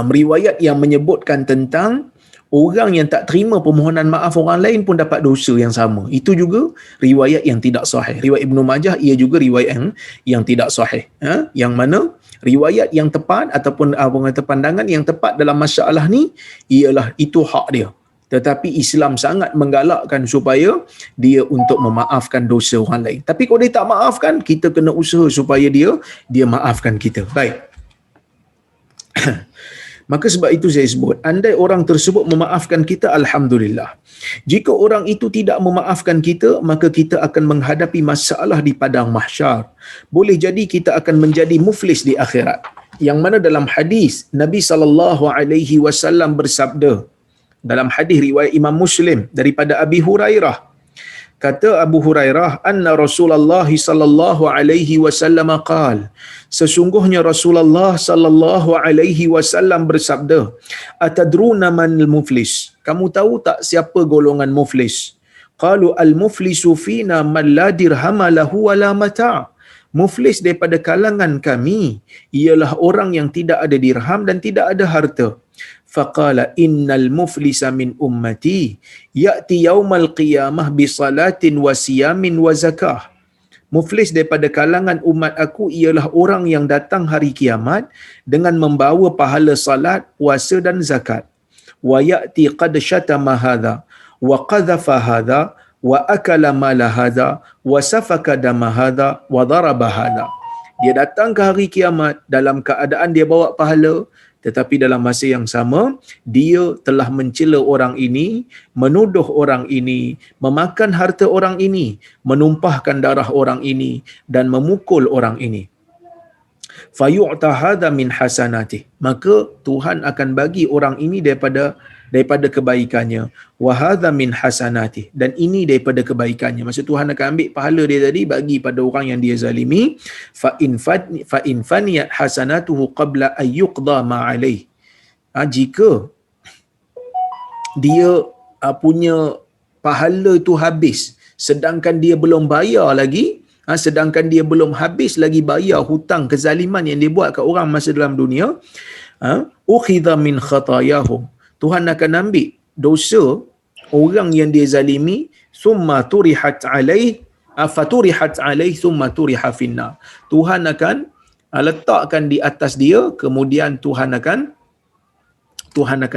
riwayat yang menyebutkan tentang orang yang tak terima permohonan maaf orang lain pun dapat dosa yang sama. Itu juga riwayat yang tidak sahih. Riwayat Ibnu Majah, ia juga riwayat yang tidak sahih. Yang mana riwayat yang tepat ataupun pandangan yang tepat dalam masalah ni ialah itu hak dia. Tetapi Islam sangat menggalakkan supaya dia untuk memaafkan dosa orang lain. Tapi kalau dia tak maafkan, kita kena usaha supaya dia maafkan kita. Baik. Maka sebab itu saya sebut, andai orang tersebut memaafkan kita, alhamdulillah. Jika orang itu tidak memaafkan kita, maka kita akan menghadapi masalah di padang mahsyar. Boleh jadi kita akan menjadi muflis di akhirat. Yang mana dalam hadis Nabi SAW bersabda, dalam hadis riwayat Imam Muslim daripada Abi Hurairah, kata Abu Hurairah, anna Rasulullah sallallahu alaihi wasallam qaal, sesungguhnya Rasulullah sallallahu alaihi wasallam bersabda, atadruna manil muflis, kamu tahu tak siapa golongan muflis? Qalu al muflisu fina man la dirham lahu wala mata'. Muflis daripada kalangan kami ialah orang yang tidak ada dirham dan tidak ada harta. Faqala innal muflisa min ummati ya'ti yaumal qiyamah bi salatin wa siyamin wa zakah. Muflis daripada kalangan umat aku ialah orang yang datang hari kiamat dengan membawa pahala salat, puasa dan zakat. Wa ya'ti qad syatama hadha wa qadhafa hadha wa akala mala hadha wa safaka dama hadha wa daraba hadha. Dia datang ke hari kiamat dalam keadaan dia bawa pahala, tetapi dalam masa yang sama dia telah mencela orang ini, menuduh orang ini, memakan harta orang ini, menumpahkan darah orang ini dan memukul orang ini. Fayu'ta hadha min hasanatih, maka Tuhan akan bagi orang ini daripada kebaikannya. Wa hadha min hasanatih, dan ini daripada kebaikannya. Maksud Tuhan akan ambil pahala dia tadi bagi pada orang yang dia zalimi. Fa in faniyat hasanatuhu qabla ay yuqda ma alaih. Jika dia punya pahala tu habis sedangkan dia belum bayar lagi, sedangkan dia belum habis lagi bayar hutang kezaliman yang dia buat kat orang masa dalam dunia, ukhidha min khatayahum, Tuhan akan ambil dosa orang yang dia zalimi, summa turihat alaih, faturihat alaih summa turiha finnar. Tuhan akan letakkan di atas dia, kemudian Tuhan akan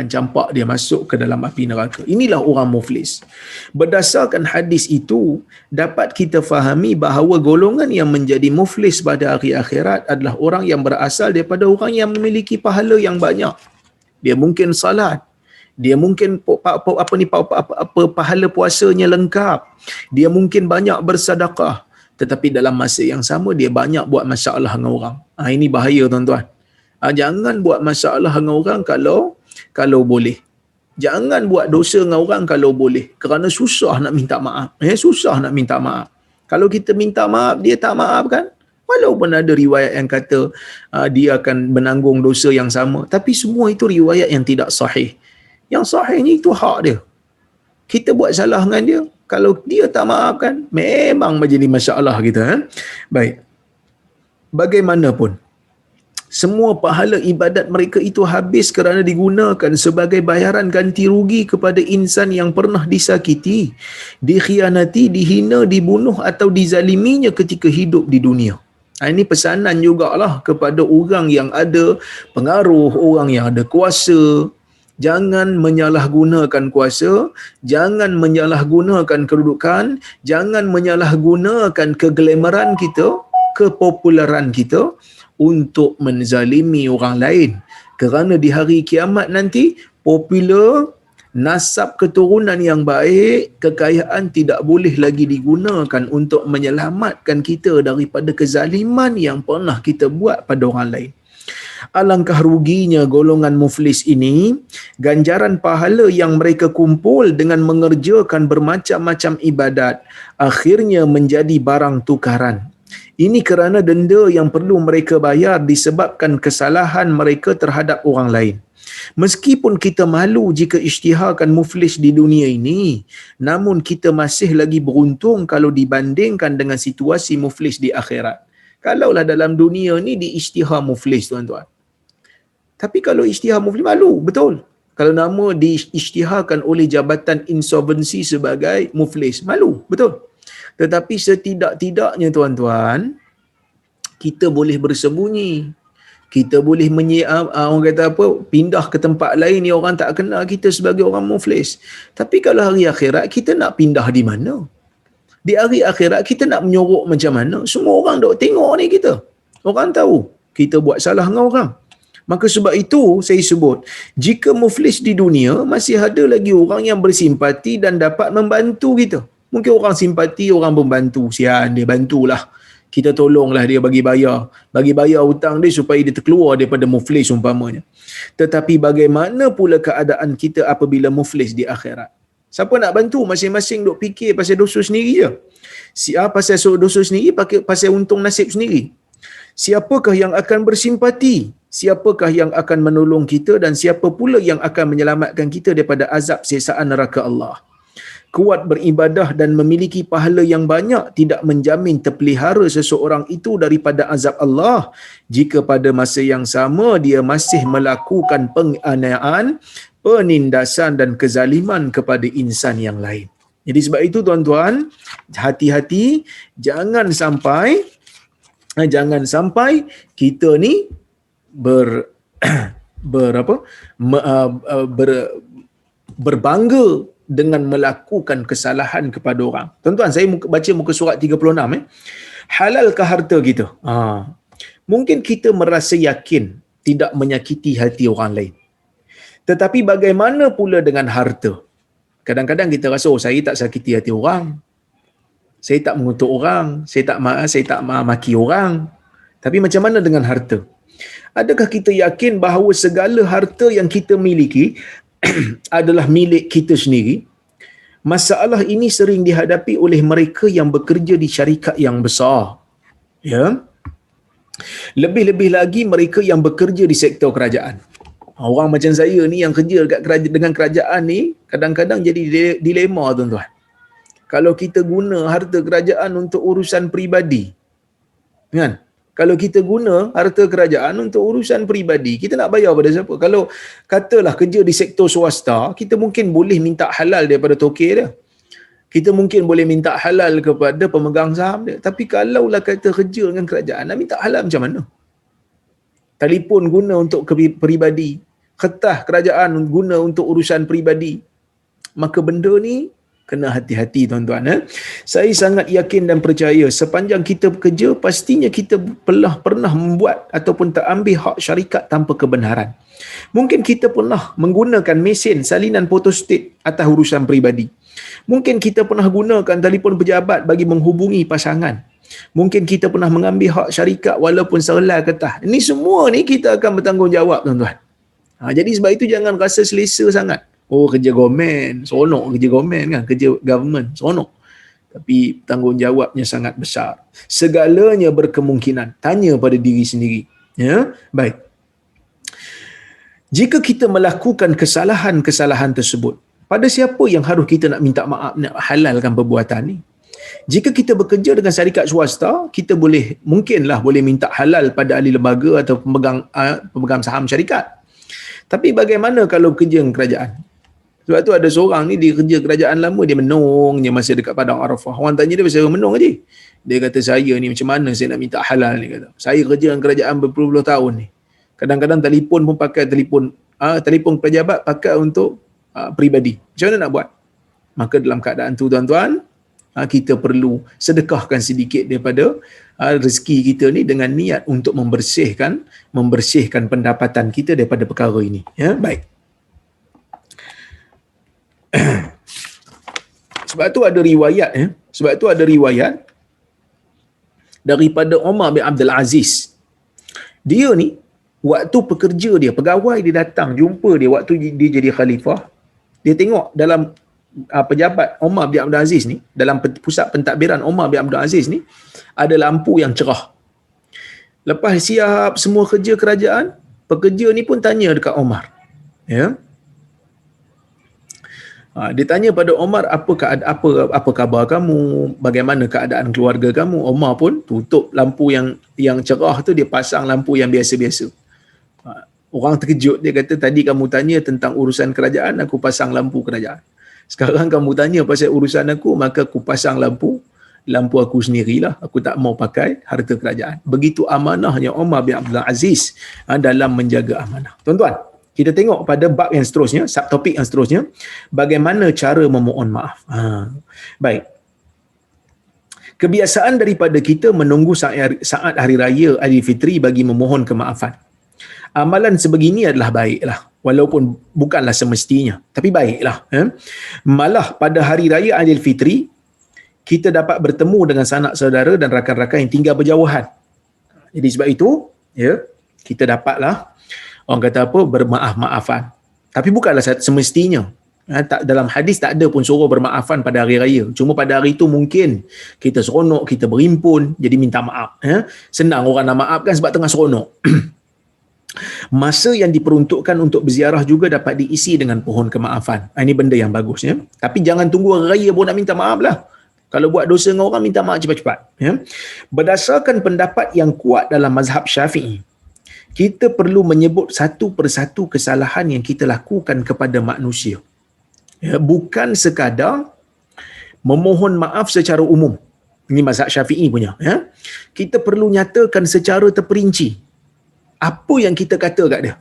campak dia masuk ke dalam api neraka. Inilah orang muflis. Berdasarkan hadis itu, dapat kita fahami bahawa golongan yang menjadi muflis pada hari akhirat adalah orang yang berasal daripada orang yang memiliki pahala yang banyak. Dia mungkin salat, dia mungkin pahala puasanya lengkap, dia mungkin banyak bersedekah, tetapi dalam masa yang sama dia banyak buat masalah dengan orang. Ini bahaya tuan-tuan. Jangan buat masalah dengan orang kalau boleh. Jangan buat dosa dengan orang kalau boleh, kerana susah nak minta maaf. Susah nak minta maaf. Kalau kita minta maaf, dia tak maafkan, walaupun ada riwayat yang kata dia akan menanggung dosa yang sama, tapi semua itu riwayat yang tidak sahih. Yang sahihnya itu hak dia. Kita buat salah dengan dia, kalau dia tak maafkan, memang menjadi masalah kita. Baik. Bagaimanapun, semua pahala ibadat mereka itu habis kerana digunakan sebagai bayaran ganti rugi kepada insan yang pernah disakiti, dikhianati, dihina, dibunuh atau dizaliminya ketika hidup di dunia. Ini pesanan jugalah kepada orang yang ada pengaruh, orang yang ada kuasa. Jangan menyalahgunakan kuasa, jangan menyalahgunakan kedudukan, jangan menyalahgunakan keglamoran kita, kepopularan kita untuk menzalimi orang lain. Kerana di hari kiamat nanti, popular, nasab keturunan yang baik, kekayaan tidak boleh lagi digunakan untuk menyelamatkan kita daripada kezaliman yang pernah kita buat pada orang lain. Alangkah ruginya golongan muflis ini. Ganjaran pahala yang mereka kumpul dengan mengerjakan bermacam-macam ibadat akhirnya menjadi barang tukaran. Ini kerana denda yang perlu mereka bayar disebabkan kesalahan mereka terhadap orang lain. Meskipun kita malu jika isytiharkan muflis di dunia ini, namun kita masih lagi beruntung kalau dibandingkan dengan situasi muflis di akhirat. Kalaulah dalam dunia ni diisytihar muflis tuan-tuan. Tapi kalau isytihar muflis, malu, betul. Kalau nama diisytiharkan oleh Jabatan Insolvensi sebagai muflis, malu, betul. Tetapi setidak-tidaknya tuan-tuan, kita boleh bersembunyi. Kita boleh orang kata apa, pindah ke tempat lain ni orang tak kenal kita sebagai orang muflis. Tapi kalau hari akhirat, kita nak pindah di mana? Di hari akhirat kita nak menyorok macam mana? Semua orang dok tengok ni kita. Orang tahu kita buat salah dengan orang. Maka sebab itu saya sebut, jika muflis di dunia, masih ada lagi orang yang bersimpati dan dapat membantu kita. Mungkin orang simpati, orang membantu, sian dia bantulah. Kita tolonglah dia bagi bayar hutang dia supaya dia terkeluar daripada muflis umpamanya. Tetapi bagaimana pula keadaan kita apabila muflis di akhirat? Siapa nak bantu? Masing-masing duk fikir pasal dosa sendiri je. Pasal dosa sendiri, pasal untung nasib sendiri. Siapakah yang akan bersimpati? Siapakah yang akan menolong kita dan siapa pula yang akan menyelamatkan kita daripada azab siksaan neraka Allah? Kuat beribadah dan memiliki pahala yang banyak tidak menjamin terpelihara seseorang itu daripada azab Allah jika pada masa yang sama dia masih melakukan penganiayaan, penindasan dan kezaliman kepada insan yang lain. Jadi sebab itu tuan-tuan, hati-hati, jangan sampai kita ni berbangga dengan melakukan kesalahan kepada orang. Tuan-tuan, saya baca muka surat 36. Halalkah harta kita? Mungkin kita merasa yakin tidak menyakiti hati orang lain. Tetapi bagaimana pula dengan harta? Kadang-kadang kita rasa, saya tak sakiti hati orang. Saya tak mengutuk orang. Saya tak maki orang. Tapi macam mana dengan harta? Adakah kita yakin bahawa segala harta yang kita miliki adalah milik kita sendiri? Masalah ini sering dihadapi oleh mereka yang bekerja di syarikat yang besar. Ya. Lebih-lebih lagi mereka yang bekerja di sektor kerajaan. Orang macam saya ni yang kerja dengan kerajaan ni, kadang-kadang jadi dilema tuan-tuan. Kalau kita guna harta kerajaan untuk urusan peribadi, kan? Kalau kita guna harta kerajaan untuk urusan peribadi, kita nak bayar pada siapa? Kalau katalah kerja di sektor swasta, kita mungkin boleh minta halal daripada tokek dia. Kita mungkin boleh minta halal kepada pemegang saham dia. Tapi kalaulah kata kerja dengan kerajaan, nak minta halal macam mana? Telefon guna untuk peribadi, kertas kerajaan guna untuk urusan peribadi. Maka benda ni kena hati-hati tuan-tuan. Saya sangat yakin dan percaya sepanjang kita bekerja, pastinya kita pernah membuat ataupun terambil hak syarikat tanpa kebenaran. Mungkin kita pernah menggunakan mesin salinan fotostat atas urusan peribadi. Mungkin kita pernah gunakan telefon pejabat bagi menghubungi pasangan. Mungkin kita pernah mengambil hak syarikat walaupun sehelai kertas. Ini semua ni kita akan bertanggungjawab tuan-tuan. Jadi sebab itu jangan rasa selesa sangat. Oh, kerja government, seronok kerja government kan, kerja government, seronok. Tapi tanggungjawabnya sangat besar. Segalanya berkemungkinan. Tanya pada diri sendiri. Ya, baik. Jika kita melakukan kesalahan-kesalahan tersebut, pada siapa yang harus kita nak minta maaf, nak halalkan perbuatan ni? Jika kita bekerja dengan syarikat swasta, kita mungkinlah boleh minta halal pada ahli lembaga atau pemegang saham syarikat. Tapi bagaimana kalau kerja dengan kerajaan? Sebab tu ada seorang ni, dia kerja kerajaan lama, dia menung je masa dekat Padang Arafah. Orang tanya dia pasal menung aja. Dia kata, saya ni macam mana saya nak minta halal ni, kata. Saya kerja dengan kerajaan berpuluh-puluh tahun ni. Kadang-kadang telefon pun pakai telefon pejabat pakai untuk peribadi. Macam mana nak buat? Maka dalam keadaan tu tuan-tuan, kita perlu sedekahkan sedikit daripada rezeki kita ni dengan niat untuk membersihkan pendapatan kita daripada perkara ini. Ya, baik. Sebab tu ada riwayat daripada Umar bin Abdul Aziz. Dia ni waktu pekerja dia, pegawai dia datang jumpa dia waktu dia jadi khalifah. Dia tengok dalam pejabat Umar bin Abdul Aziz ni, dalam pusat pentadbiran Umar bin Abdul Aziz ni, ada lampu yang cerah. Lepas siap semua kerja kerajaan, pekerja ni pun tanya dekat Umar. Ya. Dia tanya pada Umar, apa khabar kamu, bagaimana keadaan keluarga kamu. Umar pun tutup lampu yang cerah tu, dia pasang lampu yang biasa-biasa. Orang terkejut, dia kata, tadi kamu tanya tentang urusan kerajaan, aku pasang lampu kerajaan. Sekarang kamu tanya pasal urusan aku, maka aku pasang lampu aku sendirilah. Aku tak mau pakai harta kerajaan. Begitu amanahnya Umar bin Abdul Aziz dalam menjaga amanah. Tuan-tuan, kita tengok pada bab yang seterusnya, subtopik yang seterusnya, bagaimana cara memohon maaf. Baik. Kebiasaan daripada kita menunggu saat hari raya Aidilfitri bagi memohon kemaafan. Amalan sebegini adalah baiklah, walaupun bukanlah semestinya, tapi baiklah. Malah pada hari raya Aidilfitri, kita dapat bertemu dengan sanak saudara dan rakan-rakan yang tinggal berjauhan. Jadi sebab itu, ya, kita dapatlah, orang kata apa, bermaaf-maafan. Tapi bukanlah semestinya. Dalam hadis tak ada pun suruh bermaafan pada hari raya. Cuma pada hari itu mungkin kita seronok, kita berimpun, jadi minta maaf. Senang orang nak maafkan sebab tengah seronok. Masa yang diperuntukkan untuk berziarah juga dapat diisi dengan pohon kemaafan. Ini benda yang bagus, ya. Tapi jangan tunggu hari raya pun nak minta maaf lah. Kalau buat dosa dengan orang, minta maaf cepat-cepat. Ya. Berdasarkan pendapat yang kuat dalam mazhab Syafi'i, kita perlu menyebut satu persatu kesalahan yang kita lakukan kepada manusia. Ya, bukan sekadar memohon maaf secara umum. Ini mazhab Syafi'i punya. Ya. Kita perlu nyatakan secara terperinci apa yang kita kata kat dia.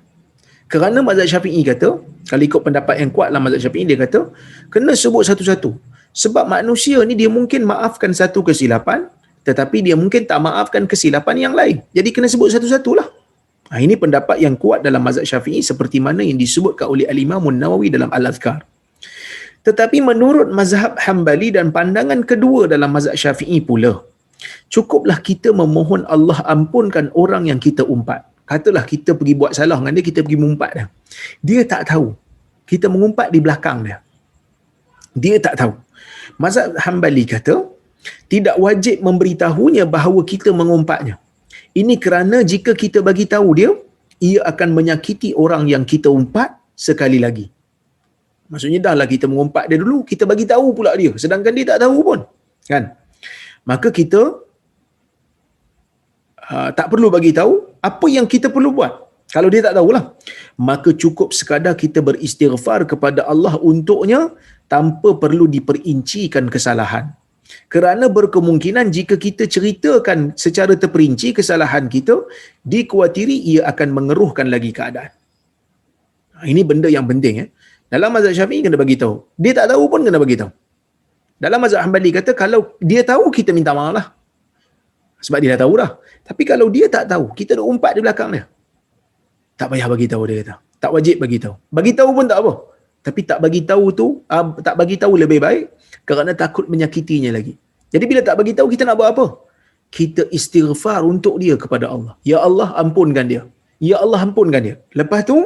Kerana mazhab Syafi'i kata, kalau ikut pendapat yang kuat dalam mazhab Syafi'i, dia kata kena sebut satu-satu. Sebab manusia ni dia mungkin maafkan satu kesilapan, tetapi dia mungkin tak maafkan kesilapan yang lain. Jadi kena sebut satu-satulah. Ini pendapat yang kuat dalam mazhab Syafi'i, seperti mana yang disebutkan oleh Al-Imam An-Nawawi dalam Al-Azkar. Tetapi menurut mazhab Hambali dan pandangan kedua dalam mazhab Syafi'i pula, cukuplah kita memohon Allah ampunkan orang yang kita umpat. Katalah kita pergi buat salah dengan dia, kita pergi mengumpat dia. Dia tak tahu. Kita mengumpat di belakang dia. Dia tak tahu. Mazhab Hambali kata, tidak wajib memberitahunya bahawa kita mengumpatnya. Ini kerana jika kita bagi tahu dia, ia akan menyakiti orang yang kita umpat sekali lagi. Maksudnya dahlah kita mengumpat dia dulu, kita bagi tahu pula dia, sedangkan dia tak tahu pun. Kan? Maka kita tak perlu bagi tahu apa yang kita perlu buat. Kalau dia tak tahulah, maka cukup sekadar kita beristighfar kepada Allah untuknya tanpa perlu diperincikan kesalahan. Kerana berkemungkinan jika kita ceritakan secara terperinci kesalahan kita, dikuatiri ia akan mengeruhkan lagi keadaan. Ini benda yang penting. Dalam mazhab Syafi'i kena bagi tahu. Dia tak tahu pun kena bagi tahu. Dalam mazhab Hambali kata kalau dia tahu kita minta maaf lah. Sebab dia dah tahu dah. Tapi kalau dia tak tahu, kita dah umpat di belakang dia. Tak payah bagi tahu, dia kata. Tak wajib bagi tahu. Bagi tahu pun tak apa. Tapi tak bagi tahu tu, tak bagi tahu lebih baik kerana takut menyakitinya lagi. Jadi bila tak bagi tahu, kita nak buat apa? Kita istighfar untuk dia kepada Allah. Ya Allah, ampunkan dia. Ya Allah, ampunkan dia. Lepas tu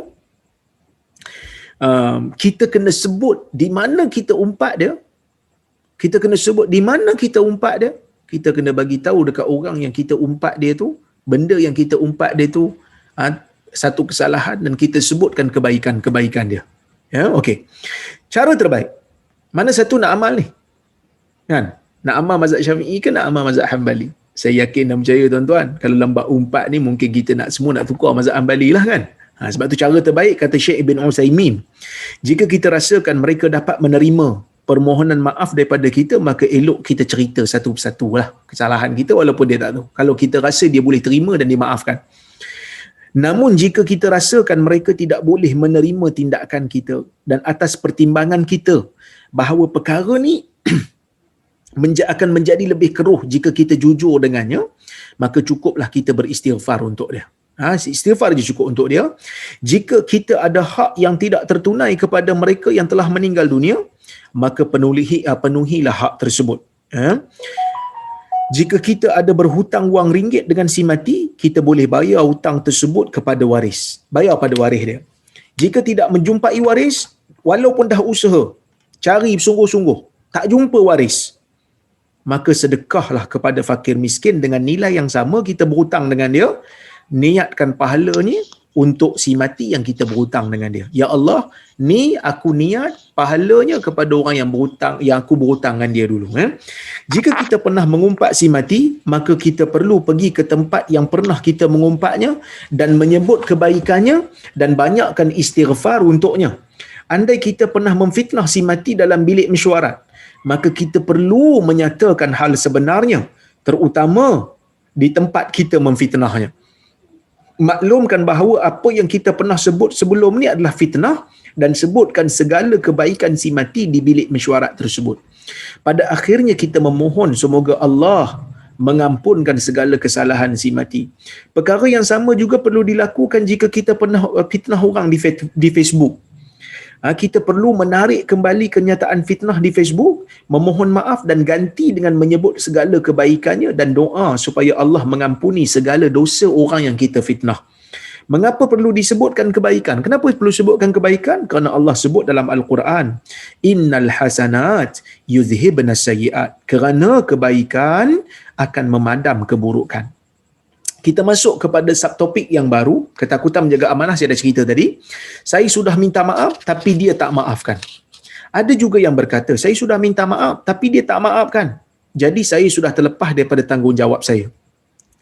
kita kena sebut di mana kita umpat dia. Kita kena sebut di mana kita umpat dia. Kita kena bagi tahu dekat orang yang kita umpat dia tu, benda yang kita umpat dia tu satu kesalahan, dan kita sebutkan kebaikan-kebaikan dia. Ya, okey. Cara terbaik. Mana satu nak amal ni? Kan? Nak amal mazhab Syafi'i ke nak amal mazhab Hambali? Saya yakin dan percaya tuan-tuan, kalau lambat umpat ni mungkin kita nak semua nak tukar mazhab Hambali lah kan? Sebab tu cara terbaik kata Syekh Ibn Utsaimin, jika kita rasakan mereka dapat menerima permohonan maaf daripada kita, maka elok kita cerita satu persatu lah kesalahan kita walaupun dia tak tahu. Kalau kita rasa dia boleh terima dan dimaafkan. Namun jika kita rasakan mereka tidak boleh menerima tindakan kita dan atas pertimbangan kita bahawa perkara ni akan menjadi lebih keruh jika kita jujur dengannya, maka cukuplah kita beristighfar untuk dia. Istighfar je cukup untuk dia. Jika kita ada hak yang tidak tertunai kepada mereka yang telah meninggal dunia, maka penuhilah hak tersebut. Jika kita ada berhutang wang ringgit dengan si mati, kita boleh bayar hutang tersebut kepada waris. Bayar pada waris dia. Jika tidak menjumpai waris, walaupun dah usaha, cari sungguh-sungguh, tak jumpa waris, maka sedekahlah kepada fakir miskin dengan nilai yang sama kita berhutang dengan dia. Niatkan pahalanya untuk si mati yang kita berhutang dengan dia. Ya Allah, ni aku niat pahalanya kepada orang yang berhutang, yang aku berhutang dengan dia dulu. Jika kita pernah mengumpat si mati, maka kita perlu pergi ke tempat yang pernah kita mengumpatnya dan menyebut kebaikannya dan banyakkan istighfar untuknya. Andai kita pernah memfitnah si mati dalam bilik mesyuarat, maka kita perlu menyatakan hal sebenarnya, terutama di tempat kita memfitnahnya. Maklumkan bahawa apa yang kita pernah sebut sebelum ni adalah fitnah dan sebutkan segala kebaikan si mati di bilik mesyuarat tersebut. Pada akhirnya kita memohon semoga Allah mengampunkan segala kesalahan si mati. Perkara yang sama juga perlu dilakukan jika kita pernah fitnah orang di Facebook. Kita perlu menarik kembali kenyataan fitnah di Facebook, memohon maaf dan ganti dengan menyebut segala kebaikannya dan doa supaya Allah mengampuni segala dosa orang yang kita fitnah. Mengapa perlu disebutkan kebaikan? Kenapa perlu sebutkan kebaikan? Kerana Allah sebut dalam Al-Quran, innal hasanat yuzhibnas sayyiat. Kerana kebaikan akan memadam keburukan. Kita masuk kepada subtopik yang baru, ketakutan menjaga amanah. Saya dah cerita tadi. Saya sudah minta maaf tapi dia tak maafkan. Ada juga yang berkata, saya sudah minta maaf tapi dia tak maafkan. Jadi saya sudah terlepas daripada tanggungjawab saya.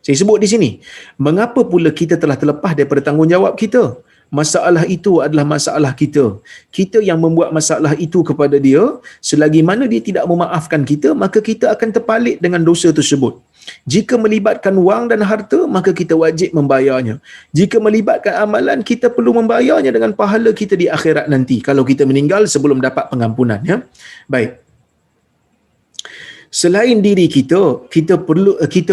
Saya sebut di sini, mengapa pula kita telah terlepas daripada tanggungjawab kita? Masalah itu adalah masalah kita. Kita yang membuat masalah itu kepada dia, selagi mana dia tidak memaafkan kita, maka kita akan terpalit dengan dosa tersebut. Jika melibatkan wang dan harta, maka kita wajib membayarnya. Jika melibatkan amalan, kita perlu membayarnya dengan pahala kita di akhirat nanti, kalau kita meninggal sebelum dapat pengampunan. Ya? Baik. Selain diri kita, kita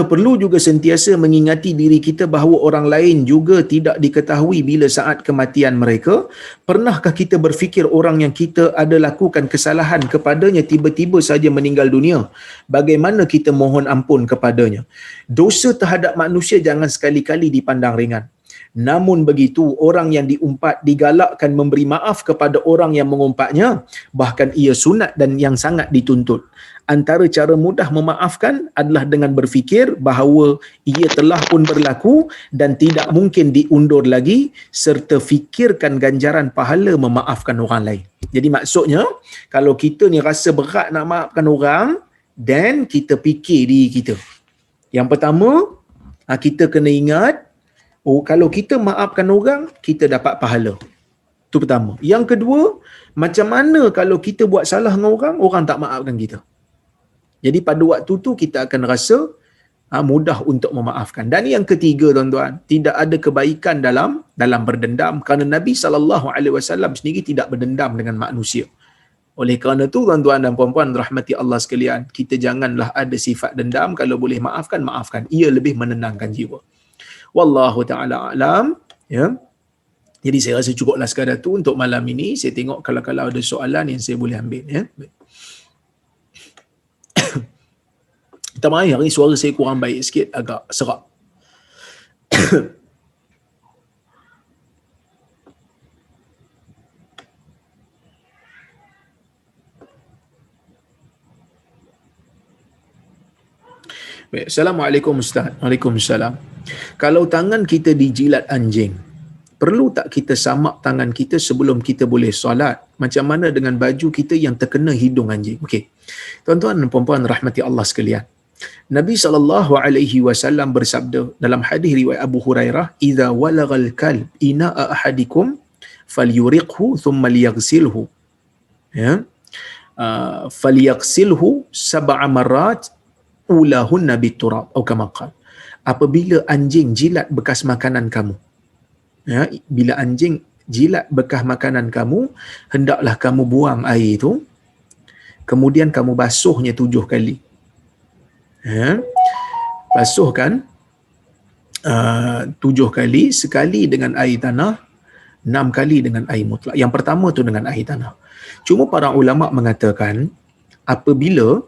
perlu juga sentiasa mengingati diri kita bahawa orang lain juga tidak diketahui bila saat kematian mereka. Pernahkah kita berfikir orang yang kita ada lakukan kesalahan kepadanya tiba-tiba saja meninggal dunia? Bagaimana kita mohon ampun kepadanya? Dosa terhadap manusia jangan sekali-kali dipandang ringan. Namun begitu, orang yang diumpat digalakkan memberi maaf kepada orang yang mengumpatnya. Bahkan ia sunat dan yang sangat dituntut. Antara cara mudah memaafkan adalah dengan berfikir bahawa ia telah pun berlaku dan tidak mungkin diundur lagi, serta fikirkan ganjaran pahala memaafkan orang lain. Jadi maksudnya, kalau kita ni rasa berat nak maafkan orang, dan kita fikir diri kita. Yang pertama, kita kena ingat, kalau kita maafkan orang, kita dapat pahala. Itu pertama. Yang kedua, macam mana kalau kita buat salah dengan orang, orang tak maafkan kita? Jadi pada waktu tu kita akan rasa mudah untuk memaafkan. Dan yang ketiga, tuan-tuan, tidak ada kebaikan dalam berdendam, kerana Nabi SAW sendiri tidak berdendam dengan manusia. Oleh kerana tu, tuan-tuan dan puan-puan rahmati Allah sekalian, kita janganlah ada sifat dendam. Kalau boleh maafkan. Ia lebih menenangkan jiwa. Wallahu ta'ala alam. Ya. Jadi saya rasa cukuplah sekadar tu untuk malam ini. Saya tengok kalau ada soalan yang saya boleh ambil. Ya. Minta maaf, hari ni suara saya kurang baik sikit, agak serak. Baik, Assalamualaikum Ustaz. Waalaikumsalam. Kalau tangan kita dijilat anjing, perlu tak kita samak tangan kita sebelum kita boleh solat? Macam mana dengan baju kita yang terkena hidung anjing? Okey. Tuan-tuan dan puan-puan rahmati Allah sekalian. Nabi SAW bersabda dalam hadis riwayat Abu Hurairah, "Idza walagal kalb ina'a ahadikum falyuriqhu thumma liyaghsilhu." Ya. Falyyaghsilhu sab'a marrat ulahunna biturab atau kama qala. Apabila anjing jilat bekas makanan kamu, ya, bila anjing jilat bekas makanan kamu, hendaklah kamu buang air itu, kemudian kamu basuhnya 7 kali. Ya, basuhkan 7 kali, sekali dengan air tanah, 6 kali dengan air mutlak. Yang pertama tu dengan air tanah. Cuma para ulama mengatakan, apabila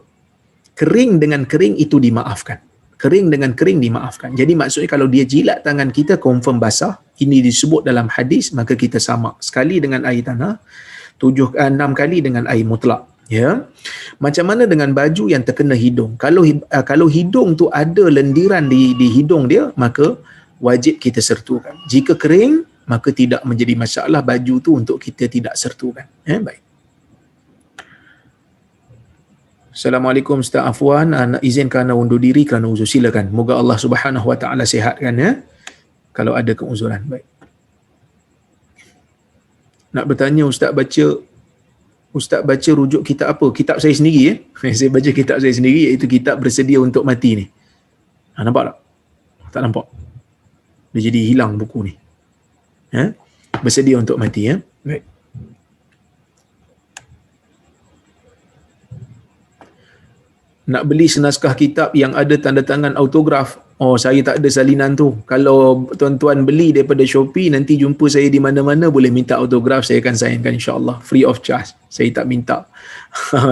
kering dengan kering itu dimaafkan. Kering dengan kering dimaafkan. Jadi maksudnya kalau dia jilat tangan kita confirm basah, ini disebut dalam hadis, maka kita samak. Sekali dengan air tanah, 6 kali dengan air mutlak. Ya. Macam mana dengan baju yang terkena hidung? Kalau hidung tu ada lendiran di hidung dia, maka wajib kita sertukan. Jika kering, maka tidak menjadi masalah baju tu untuk kita tidak sertukan. Baik. Assalamualaikum Ustaz Afwan, nak izin kerana undur diri kerana uzur, silakan. Moga Allah Subhanahu Wa Taala sihatkan, ya. Kalau ada keuzuran. Baik. Nak bertanya, Ustaz baca rujuk kitab apa? Kitab saya sendiri, ya. Saya baca kitab saya sendiri, iaitu kitab Bersedia Untuk Mati ni. Nampak tak? Tak nampak. Dia jadi hilang buku ni. Bersedia Untuk Mati, ya. Baik. nak beli senaskah kitab yang ada tanda tangan autograf. Oh, saya tak ada salinan tu. Kalau tuan-tuan beli daripada Shopee, nanti jumpa saya di mana-mana, boleh minta autograf, saya akan sainkan insya-Allah, free of charge. Saya tak minta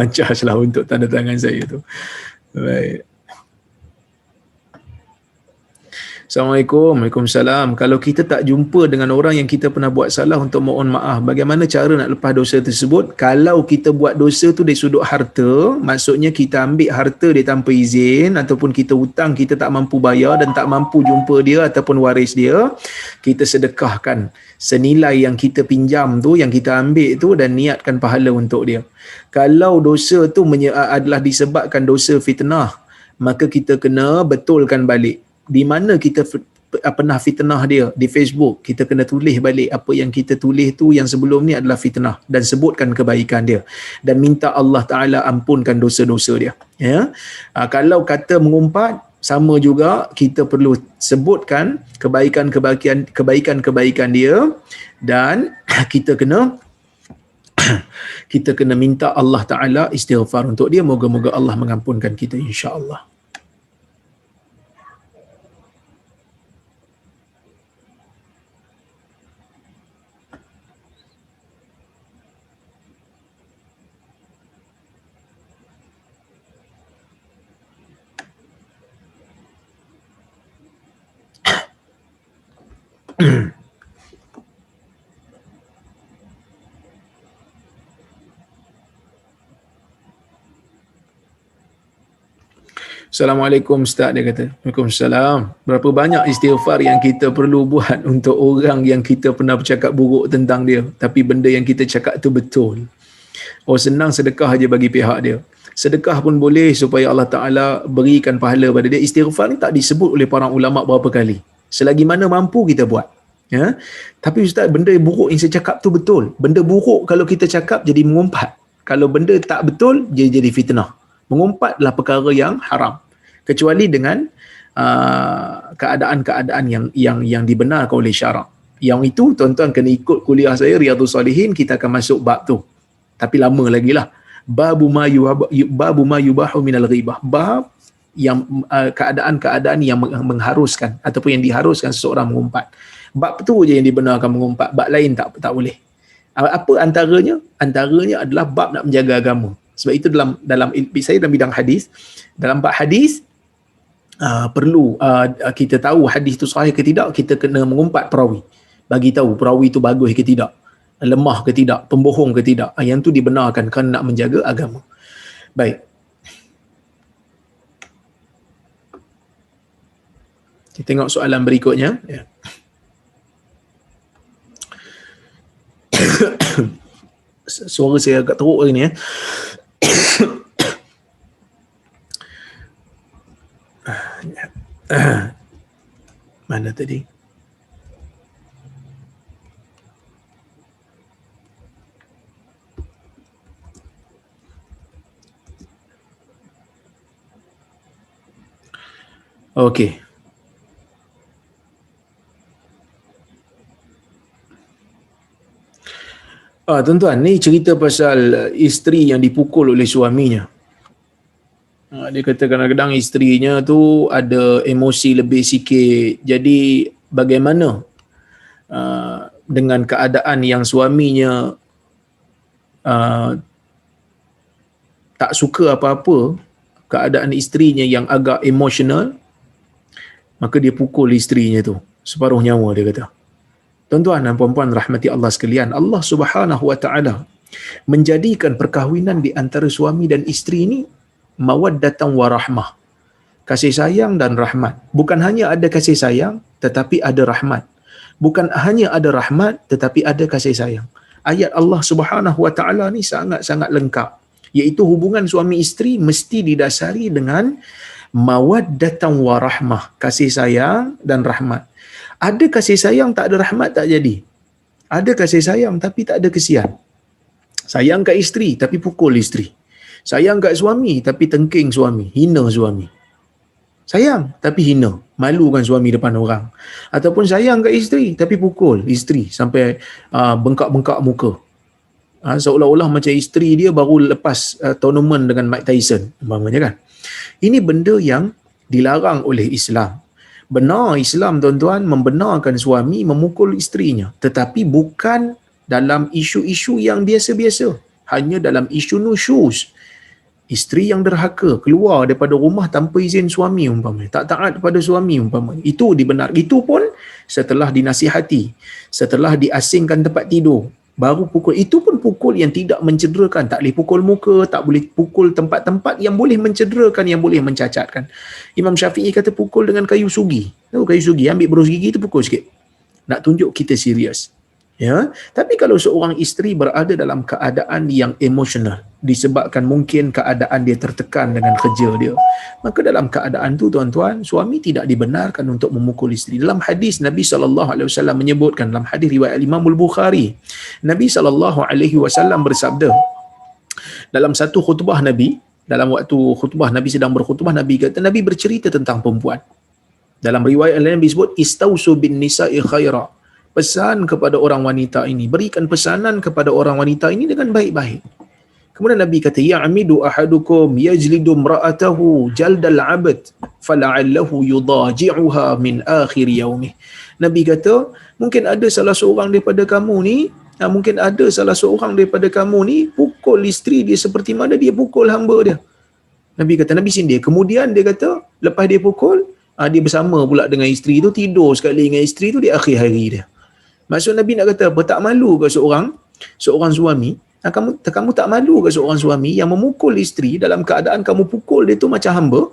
charge lah untuk tanda tangan saya tu. Baik. Assalamualaikum. Waalaikumsalam. Kalau kita tak jumpa dengan orang yang kita pernah buat salah untuk mohon maaf, bagaimana cara nak lepas dosa tersebut? Kalau kita buat dosa tu dari sudut harta, maksudnya kita ambil harta dia tanpa izin, ataupun kita hutang kita tak mampu bayar dan tak mampu jumpa dia ataupun waris dia, kita sedekahkan senilai yang kita pinjam tu, yang kita ambil tu, dan niatkan pahala untuk dia. Kalau dosa tu adalah disebabkan dosa fitnah, maka kita kena betulkan balik. Di mana kita pernah fitnah dia di Facebook, kita kena tulis balik apa yang kita tulis tu yang sebelum ni adalah fitnah, dan sebutkan kebaikan dia dan minta Allah Ta'ala ampunkan dosa-dosa dia, ya. Kalau kata mengumpat, sama juga, kita perlu sebutkan kebaikan dia, dan kita kena minta Allah Ta'ala istighfar untuk dia. Moga-moga Allah mengampunkan kita, insya-Allah. Assalamualaikum Ustaz, dia kata. Waalaikumsalam. Berapa banyak istighfar yang kita perlu buat untuk orang yang kita pernah bercakap buruk tentang dia, tapi benda yang kita cakap tu betul. Oh, senang sedekah aja bagi pihak dia. Sedekah pun boleh supaya Allah Ta'ala berikan pahala pada dia. Istighfar ni tak disebut oleh para ulama' berapa kali. Selagi mana mampu kita buat. Ya? Tapi Ustaz, benda buruk yang saya cakap tu betul. Benda buruk kalau kita cakap jadi mengumpat. Kalau benda tak betul, jadi fitnah. Mengumpat adalah perkara yang haram, kecuali dengan keadaan-keadaan yang dibenarkan oleh syarak. Yang itu tuan-tuan kena ikut kuliah saya Riyadhus Salihin, kita akan masuk bab tu. Tapi lama lagi lah. Babu ma yubahu minal ghibah. Bab yang keadaan-keadaan yang mengharuskan ataupun yang diharuskan seseorang mengumpat. Bab tu je yang dibenarkan mengumpat, bab lain tak boleh. Apa antaranya? Antaranya adalah bab nak menjaga agama. Sebab itu dalam saya dalam bidang hadis, dalam bab hadis perlu kita tahu hadis tu sahih ke tidak, kita kena mengumpat perawi. Bagi tahu perawi tu bagus ke tidak, lemah ke tidak, pembohong ke tidak. Yang tu dibenarkan kerana nak menjaga agama. Baik. Kita tengok soalan berikutnya. Ya. Suara saya agak teruk hari ni. Mana tadi? Okey. Tuan-tuan, ni cerita pasal isteri yang dipukul oleh suaminya. Dia kata kadang-kadang isterinya tu ada emosi lebih sikit. Jadi bagaimana dengan keadaan yang suaminya tak suka apa-apa, keadaan isterinya yang agak emosional, maka dia pukul isterinya tu separuh nyawa, dia kata. Tuan-tuan dan puan-puan rahmati Allah sekalian, Allah Subhanahu wa taala menjadikan perkahwinan di antara suami dan isteri ini mawaddatan wa rahmah. Kasih sayang dan rahmat. Bukan hanya ada kasih sayang, tetapi ada rahmat. Bukan hanya ada rahmat, tetapi ada kasih sayang. Ayat Allah Subhanahu wa taala ni sangat-sangat lengkap, iaitu hubungan suami isteri mesti didasari dengan mawaddatan wa rahmah, kasih sayang dan rahmat. Ada kasih sayang tak ada rahmat tak jadi. Ada kasih sayang tapi tak ada kesian. Sayang kat isteri tapi pukul isteri. Sayang kat suami tapi tengking suami, hina suami. Sayang tapi hina, malukan suami depan orang. Ataupun sayang kat isteri tapi pukul isteri sampai bengkak-bengkak muka. Seolah-olah macam isteri dia baru lepas tournament dengan Mike Tyson, umpamanya kan. Ini benda yang dilarang oleh Islam. Benar Islam tuan-tuan membenarkan suami memukul isterinya, tetapi bukan dalam isu-isu yang biasa-biasa, hanya dalam isu nusyuz. Isteri yang derhaka keluar daripada rumah tanpa izin suami umpamanya, tak taat pada suami umpamanya, itu dibenar. Itu pun setelah dinasihati, setelah diasingkan tempat tidur, baru pukul. Itu pun pukul yang tidak mencederakan, tak boleh pukul muka, tak boleh pukul tempat-tempat yang boleh mencederakan, yang boleh mencacatkan. Imam Syafi'i kata pukul dengan kayu sugi. Tahu kayu sugi, ambil berus gigi tu pukul sikit, nak tunjuk kita serius. Ya, tapi kalau seorang isteri berada dalam keadaan yang emosional disebabkan mungkin keadaan dia tertekan dengan kerja dia, maka dalam keadaan tu tuan-tuan, suami tidak dibenarkan untuk memukul isteri. Dalam hadis Nabi SAW menyebutkan, dalam hadis riwayat Imam Al-Bukhari, Nabi SAW bersabda dalam satu khutbah Nabi, dalam waktu khutbah Nabi sedang berkhutbah, Nabi kata, Nabi bercerita tentang perempuan. Dalam riwayat lain Nabi sebut istausu bin nisa'i khaira, pesan kepada orang wanita ini, berikan pesanan kepada orang wanita ini dengan baik-baik. Kemudian Nabi kata, ya'midu ahadukum yajlidu imra'atahu jaldal 'abd fala'allahu yudaji'uha min akhir yaumih. Nabi kata, mungkin ada salah seorang daripada kamu ni pukul isteri dia seperti mana dia pukul hamba dia. Nabi kata, Nabi sindir. Kemudian dia kata, lepas dia pukul, dia bersama pula dengan isteri tu, tidur sekali dengan isteri tu di akhir hari dia. Maksud Nabi nak kata apa? Tak malu ke seorang suami? Kamu tak malu ke seorang suami yang memukul isteri dalam keadaan kamu pukul dia tu macam hamba?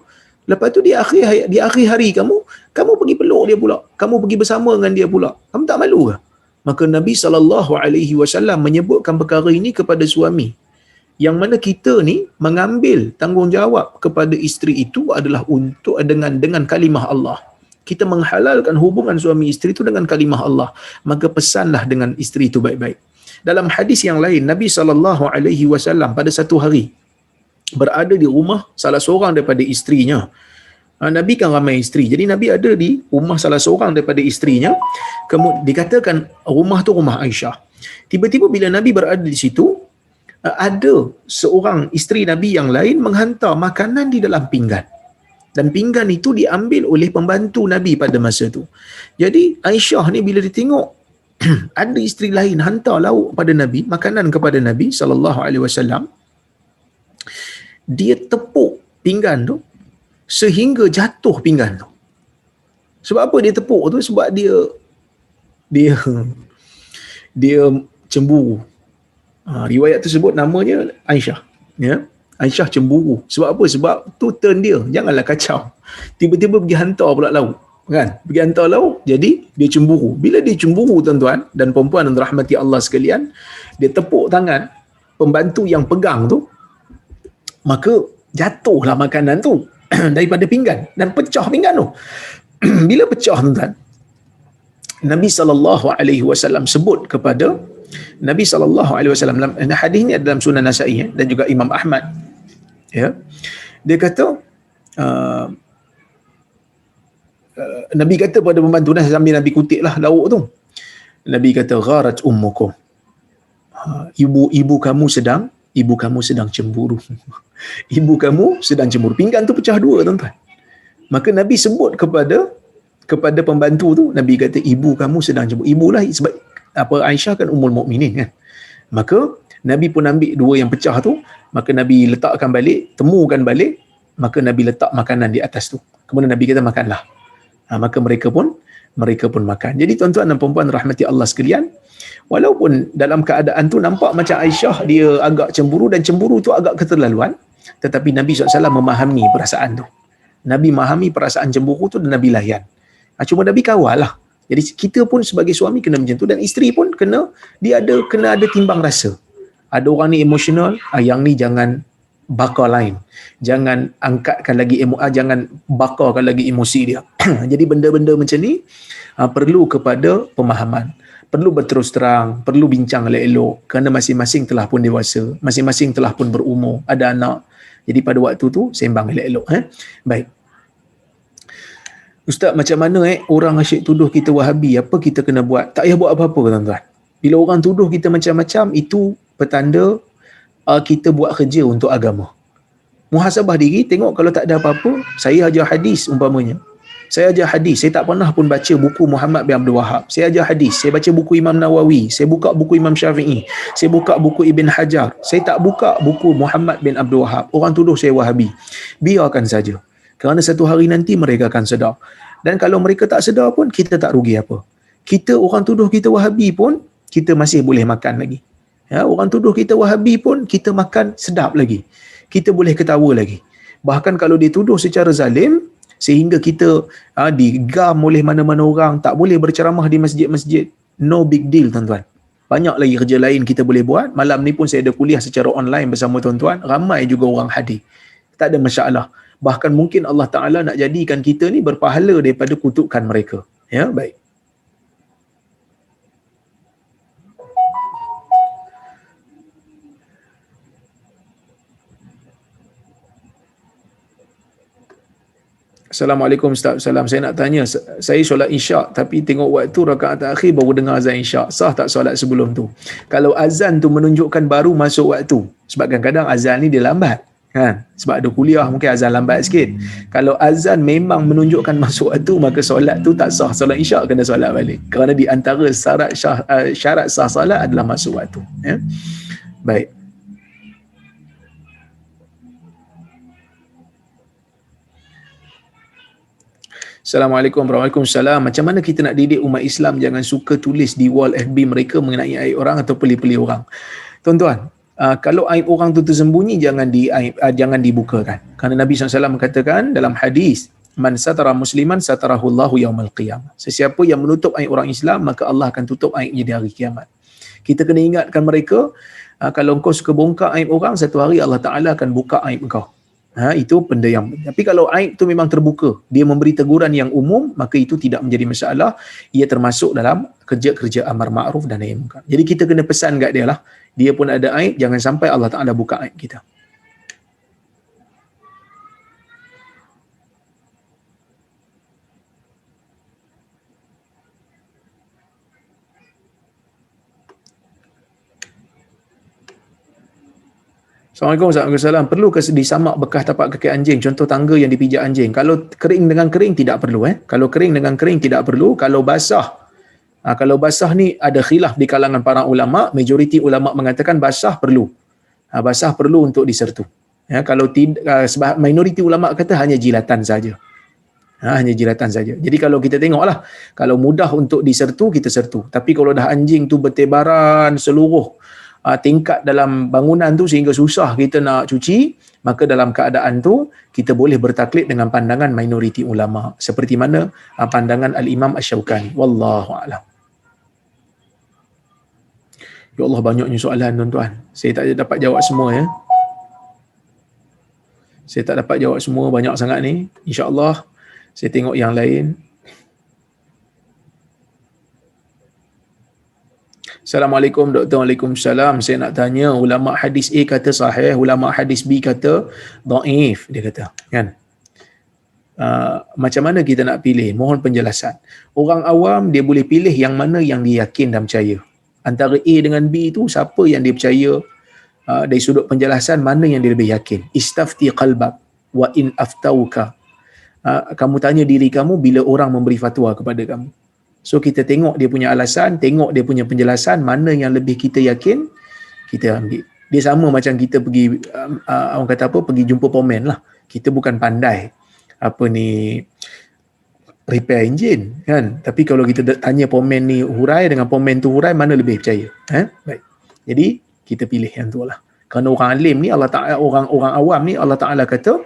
Lepas tu di akhir hari kamu pergi peluk dia pula. Kamu pergi bersama dengan dia pula. Kamu tak malu ke? Maka Nabi SAW menyebutkan perkara ini kepada suami. Yang mana kita ni mengambil tanggungjawab kepada isteri itu adalah untuk dengan kalimah Allah. Kita menghalalkan hubungan suami isteri itu dengan kalimah Allah. Maka pesanlah dengan isteri itu baik-baik. Dalam hadis yang lain, Nabi SAW pada satu hari berada di rumah salah seorang daripada isterinya. Nabi kan ramai isteri. Jadi Nabi ada di rumah salah seorang daripada isterinya. Kemudian dikatakan rumah tu rumah Aisyah. Tiba-tiba bila Nabi berada di situ, ada seorang isteri Nabi yang lain menghantar makanan di dalam pinggan. Dan pinggan itu diambil oleh pembantu Nabi pada masa tu. Jadi Aisyah ni bila dia tengok ada isteri lain hantar lauk pada Nabi, makanan kepada Nabi SAW, dia tepuk pinggan tu sehingga jatuh pinggan tu. Sebab apa dia tepuk tu? Sebab dia cemburu. Riwayat tersebut namanya Aisyah, ya. Aisyah cemburu. Sebab apa? Sebab tu turn dia. Janganlah kacau. Tiba-tiba pergi hantar pula lauk, kan? Pergi hantar lauk, jadi dia cemburu. Bila dia cemburu tuan-tuan dan perempuan yang dirahmati Allah sekalian, dia tepuk tangan pembantu yang pegang tu, maka jatuhlah makanan tu daripada pinggan dan pecah pinggan tu. Bila pecah tuan-tuan, Nabi SAW sebut kepada Nabi SAW, dalam hadis ni dalam Sunan Nasa'i dan juga Imam Ahmad, ya, dia kata Nabi kata pada pembantu dah sambil Nabi kutiklah lauk tu, Nabi kata gharat ummukum, ibu kamu sedang cemburu. Ibu kamu sedang cemburu. Pinggan tu pecah dua tuan-tuan. Maka Nabi sebut kepada pembantu tu, Nabi kata ibu kamu sedang cemburu. Ibulah sebab apa, Aisyah kan ummul mukminin kan. Maka Nabi pun ambil dua yang pecah tu, maka Nabi letakkan balik, temukan balik, maka Nabi letak makanan di atas tu. Kemudian Nabi kata makanlah. Maka mereka pun makan. Jadi tuan-tuan dan puan-puan rahmati Allah sekalian, walaupun dalam keadaan tu nampak macam Aisyah dia agak cemburu, dan cemburu tu agak keterlaluan, tetapi Nabi SAW memahami perasaan tu. Nabi memahami perasaan cemburu tu dan Nabi layan. Cuma Nabi kawal lah. Jadi kita pun sebagai suami kena macam tu, dan isteri pun kena ada timbang rasa. Ada orang ni emosional, yang ni jangan bakar lain. Jangan angkatkan lagi jangan bakarkan lagi emosi dia. Jadi benda-benda macam ni perlu kepada pemahaman. Perlu berterus terang, perlu bincang elok-elok, kerana masing-masing telah pun dewasa, masing-masing telah pun berumur, ada anak. Jadi pada waktu tu sembang elok-elok. Baik. Ustaz, macam mana orang asyik tuduh kita Wahabi, apa kita kena buat? Tak payah buat apa-apa tuan-tuan. Bila orang tuduh kita macam-macam, itu petanda kita buat kerja untuk agama. Muhasabah diri, tengok kalau tak ada apa-apa, saya ajar hadis umpamanya. Saya ajar hadis, saya tak pernah pun baca buku Muhammad bin Abdul Wahab. Saya ajar hadis, saya baca buku Imam Nawawi, saya buka buku Imam Syafi'i, saya buka buku Ibn Hajar. Saya tak buka buku Muhammad bin Abdul Wahab. Orang tuduh saya Wahabi. Biarkan saja. Kerana satu hari nanti mereka akan sedar. Dan kalau mereka tak sedar pun, kita tak rugi apa. Kita, orang tuduh kita Wahabi pun, kita masih boleh makan lagi. Ya, orang tuduh kita Wahabi pun, kita makan sedap lagi. Kita boleh ketawa lagi. Bahkan kalau dituduh secara zalim, sehingga kita digam oleh mana-mana orang, tak boleh berceramah di masjid-masjid, no big deal tuan-tuan. Banyak lagi kerja lain kita boleh buat. Malam ni pun saya ada kuliah secara online bersama tuan-tuan, ramai juga orang hadir. Tak ada masalah. Bahkan mungkin Allah Ta'ala nak jadikan kita ni berpahala daripada kutukan mereka. Ya, baik. Assalamualaikum Ustaz. Salam. Saya nak tanya, saya solat isyak tapi tengok waktu rakaat akhir baru dengar azan isyak. Sah tak solat sebelum tu? Kalau azan tu menunjukkan baru masuk waktu. Sebab kadang-kadang azan ni dia lambat. Kan? Sebab ada kuliah mungkin azan lambat sikit. Kalau azan memang menunjukkan masuk waktu, maka solat tu tak sah. Solat isyak kena solat balik. Kerana di antara syarat sah solat adalah masuk waktu. Ya? Baik. Assalamualaikum warahmatullahi wabarakatuh. Macam mana kita nak didik umat Islam jangan suka tulis di wall FB mereka mengenai aib orang atau peli-peli orang? Tuan-tuan, kalau aib orang tu tersembunyi, jangan dibukakan. Kerana Nabi SAW katakan dalam hadis, man satara musliman satarahullahu yaumal qiyamah. Sesiapa yang menutup aib orang Islam, maka Allah akan tutup aibnya di hari kiamat. Kita kena ingatkan mereka, kalau kau suka bongkar aib orang, satu hari Allah Ta'ala akan buka aib kau. Itu benda yang, tapi kalau aib tu memang terbuka, dia memberi teguran yang umum, maka itu tidak menjadi masalah. Ia termasuk dalam kerja-kerja amar ma'ruf dan nahi munkar. Jadi kita kena pesan kat dia lah, dia pun ada aib, jangan sampai Allah Ta'ala buka aib kita. Assalamualaikum warahmatullahi wabarakatuh. Perlu ke disamak bekas tapak kaki anjing, contoh tangga yang dipijak anjing? Kalau kering dengan kering tidak perlu. Kalau kering dengan kering tidak perlu. Kalau basah ni ada khilaf di kalangan para ulama. Majoriti ulama mengatakan basah perlu. Basah perlu untuk disertu. Kalau tidak, sebab minoriti ulama kata hanya jilatan saja. Hanya jilatan saja. Jadi kalau kita tengoklah, kalau mudah untuk disertu, kita sertu. Tapi kalau dah anjing tu bertebaran seluruh tingkat dalam bangunan tu sehingga susah kita nak cuci, maka dalam keadaan tu kita boleh bertaklid dengan pandangan minoriti ulama, seperti mana pandangan Al-Imam Asy-Syaukani. Wallahu a'lam. Ya Allah, banyaknya soalan tuan-tuan. Saya tak dapat jawab semua ya. Saya tak dapat jawab semua, banyak sangat ni. InsyaAllah saya tengok yang lain. Assalamualaikum Doktor. Waalaikumsalam. Saya nak tanya, ulama hadis A kata sahih, ulama hadis B kata dhaif, dia kata, kan? Macam mana kita nak pilih? Mohon penjelasan. Orang awam dia boleh pilih yang mana yang dia yakin dan percaya. Antara A dengan B tu, siapa yang dia percaya, dari sudut penjelasan mana yang dia lebih yakin. Istafti qalbak wa in aftauka. Kamu tanya diri kamu bila orang memberi fatwa kepada kamu. So kita tengok dia punya alasan, tengok dia punya penjelasan, mana yang lebih kita yakin, kita ambil. Dia sama macam kita pergi, orang kata apa, pergi jumpa pomen lah. Kita bukan pandai repair enjin, kan? Tapi kalau kita tanya pomen ni hurai dengan pomen tu hurai, mana lebih percaya? Baik. Jadi kita pilih yang tu lah. Kerana orang alim ni Allah Ta'ala, orang awam ni Allah Ta'ala kata,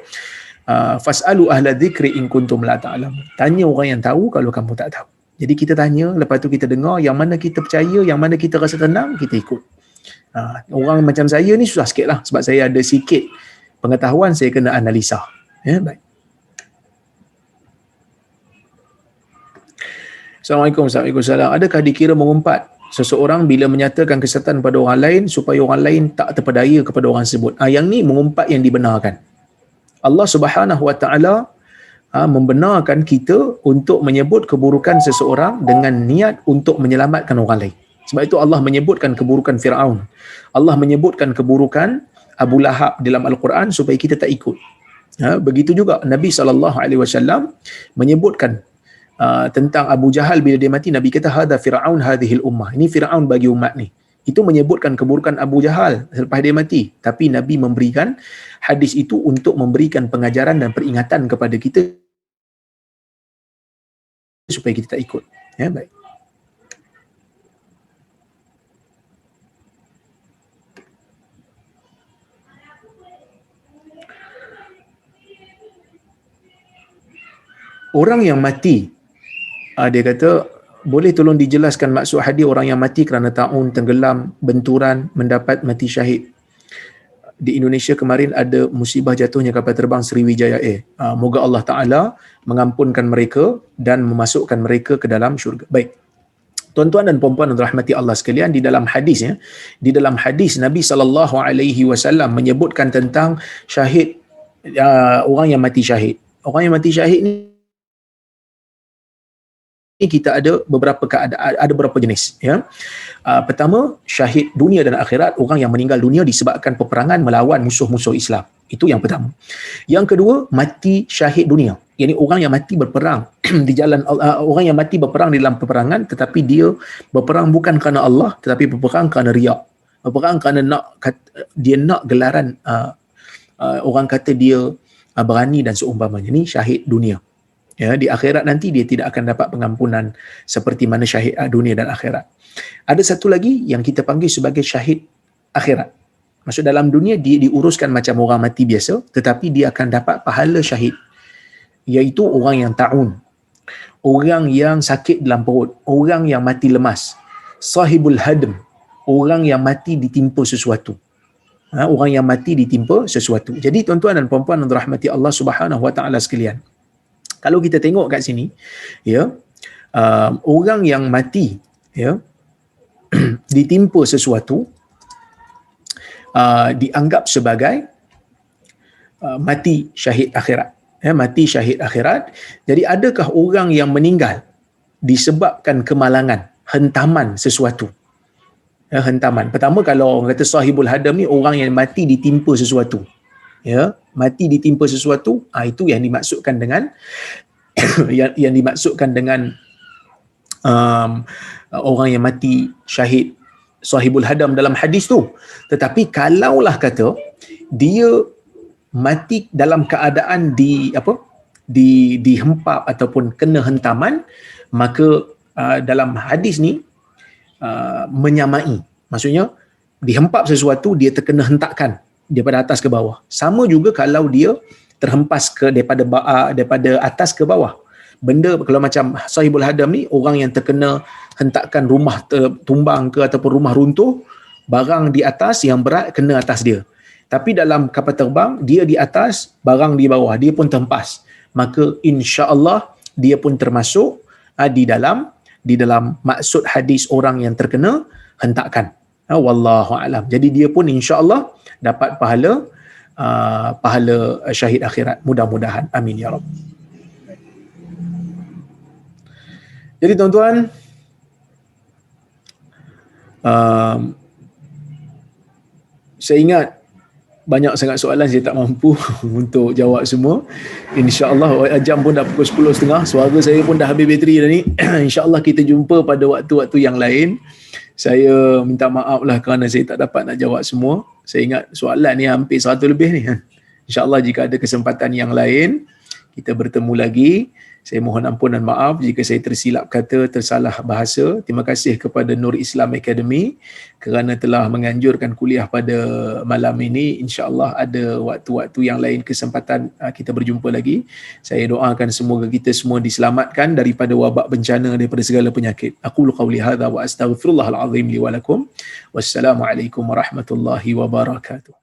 fas'alu ahla dzikri in kuntum la ta'lamun. Tanya orang yang tahu kalau kamu tak tahu. Jadi kita tanya, lepas tu kita dengar yang mana kita percaya, yang mana kita rasa tenang, kita ikut. Orang macam saya ni susah sikit lah, sebab saya ada sikit pengetahuan, saya kena analisa. Baik. Assalamualaikum warahmatullahi wabarakatuh. Adakah dikira mengumpat seseorang bila menyatakan kesihatan pada orang lain supaya orang lain tak terpedaya kepada orang tersebut? Yang ni mengumpat yang dibenarkan. Allah Subhanahu Wa Taala membenarkan kita untuk menyebut keburukan seseorang dengan niat untuk menyelamatkan orang lain. Sebab itu Allah menyebutkan keburukan Firaun. Allah menyebutkan keburukan Abu Lahab dalam Al-Quran supaya kita tak ikut. Begitu juga Nabi SAW menyebutkan tentang Abu Jahal bila dia mati, Nabi kata hada Fir'aun hadhil ummah, ini Fir'aun bagi umat ni. Itu menyebutkan keburukan Abu Jahal selepas dia mati, tapi Nabi memberikan hadis itu untuk memberikan pengajaran dan peringatan kepada kita supaya kita tak ikut. Baik. Orang yang mati, dia kata, boleh tolong dijelaskan maksud hadis orang yang mati kerana taun, tenggelam, benturan, mendapat mati syahid. Di Indonesia kemarin ada musibah jatuhnya kapal terbang Sriwijaya Air. Moga Allah Ta'ala mengampunkan mereka dan memasukkan mereka ke dalam syurga. Baik. Tuan-tuan dan puan-puan yang dirahmati Allah sekalian, di dalam hadis Nabi SAW menyebutkan tentang syahid, orang yang mati syahid. Orang yang mati syahid ni kita ada beberapa keadaan, ada beberapa jenis, ya. Pertama, syahid dunia dan akhirat, orang yang meninggal dunia disebabkan peperangan melawan musuh-musuh Islam. Itu yang pertama. Yang kedua, mati syahid dunia. Yakni orang yang mati berperang di jalan orang yang mati berperang di dalam peperangan, tetapi dia berperang bukan kerana Allah, tetapi berperang kerana riak. Berperang kerana dia nak gelaran, orang kata dia berani dan seumpamanya. Ini syahid dunia. Ya, di akhirat nanti dia tidak akan dapat pengampunan seperti mana syahid dunia dan akhirat. Ada satu lagi yang kita panggil sebagai syahid akhirat. Maksud dalam dunia dia diuruskan macam orang mati biasa, tetapi dia akan dapat pahala syahid, iaitu orang yang ta'un, orang yang sakit dalam perut, orang yang mati lemas, sahibul hadm, orang yang mati ditimpa sesuatu. Orang yang mati ditimpa sesuatu. Jadi tuan-tuan dan puan-puan yang dirahmati Allah Subhanahu Wa Taala sekalian, kalau kita tengok kat sini, ya, orang yang mati, ya, ditimpa sesuatu, dianggap sebagai mati syahid akhirat. Ya, mati syahid akhirat. Jadi adakah orang yang meninggal disebabkan kemalangan, hentaman sesuatu? Ya, hentaman. Pertama, kalau orang kata sahibul hadam ni orang yang mati ditimpa sesuatu. Ya, mati ditimpa sesuatu, itu yang dimaksudkan dengan yang dimaksudkan dengan orang yang mati syahid sahibul hadam dalam hadis tu. Tetapi kalaulah kata dia mati dalam keadaan dihempap ataupun kena hentaman, maka dalam hadis ni menyamai. Maksudnya dihempap sesuatu, dia terkena hentakan daripada atas ke bawah. Sama juga kalau dia terhempas daripada atas ke bawah. Benda kalau macam sahibul hadam ni, orang yang terkena hentakan, rumah tumbang ke ataupun rumah runtuh, barang di atas yang berat kena atas dia. Tapi dalam kapal terbang, dia di atas, barang di bawah, dia pun terhempas. Maka insya-Allah dia pun termasuk di dalam maksud hadis orang yang terkena hentakan. Wallahu alam. Jadi dia pun insya-Allah dapat pahala syahid akhirat. Mudah-mudahan. Amin ya Rabb. Jadi tuan-tuan, saya ingat banyak sangat soalan saya tak mampu untuk jawab semua. InsyaAllah jam pun dah pukul 10.30, suara saya pun dah habis bateri dah ni. InsyaAllah kita jumpa pada waktu-waktu yang lain. Saya minta maaf lah kerana saya tak dapat nak jawab semua. Saya ingat soalan ni hampir 100 lebih ni. InsyaAllah jika ada kesempatan yang lain, kita bertemu lagi. Saya mohon ampun dan maaf jika saya tersilap kata, tersalah bahasa. Terima kasih kepada Nur Islam Academy kerana telah menganjurkan kuliah pada malam ini. InsyaAllah ada waktu-waktu yang lain kesempatan kita berjumpa lagi. Saya doakan semoga kita semua diselamatkan daripada wabak bencana, daripada segala penyakit. Aqulu qawli hadha wa astaghfirullahal azim li wa lakum. Wassalamualaikum warahmatullahi wabarakatuh.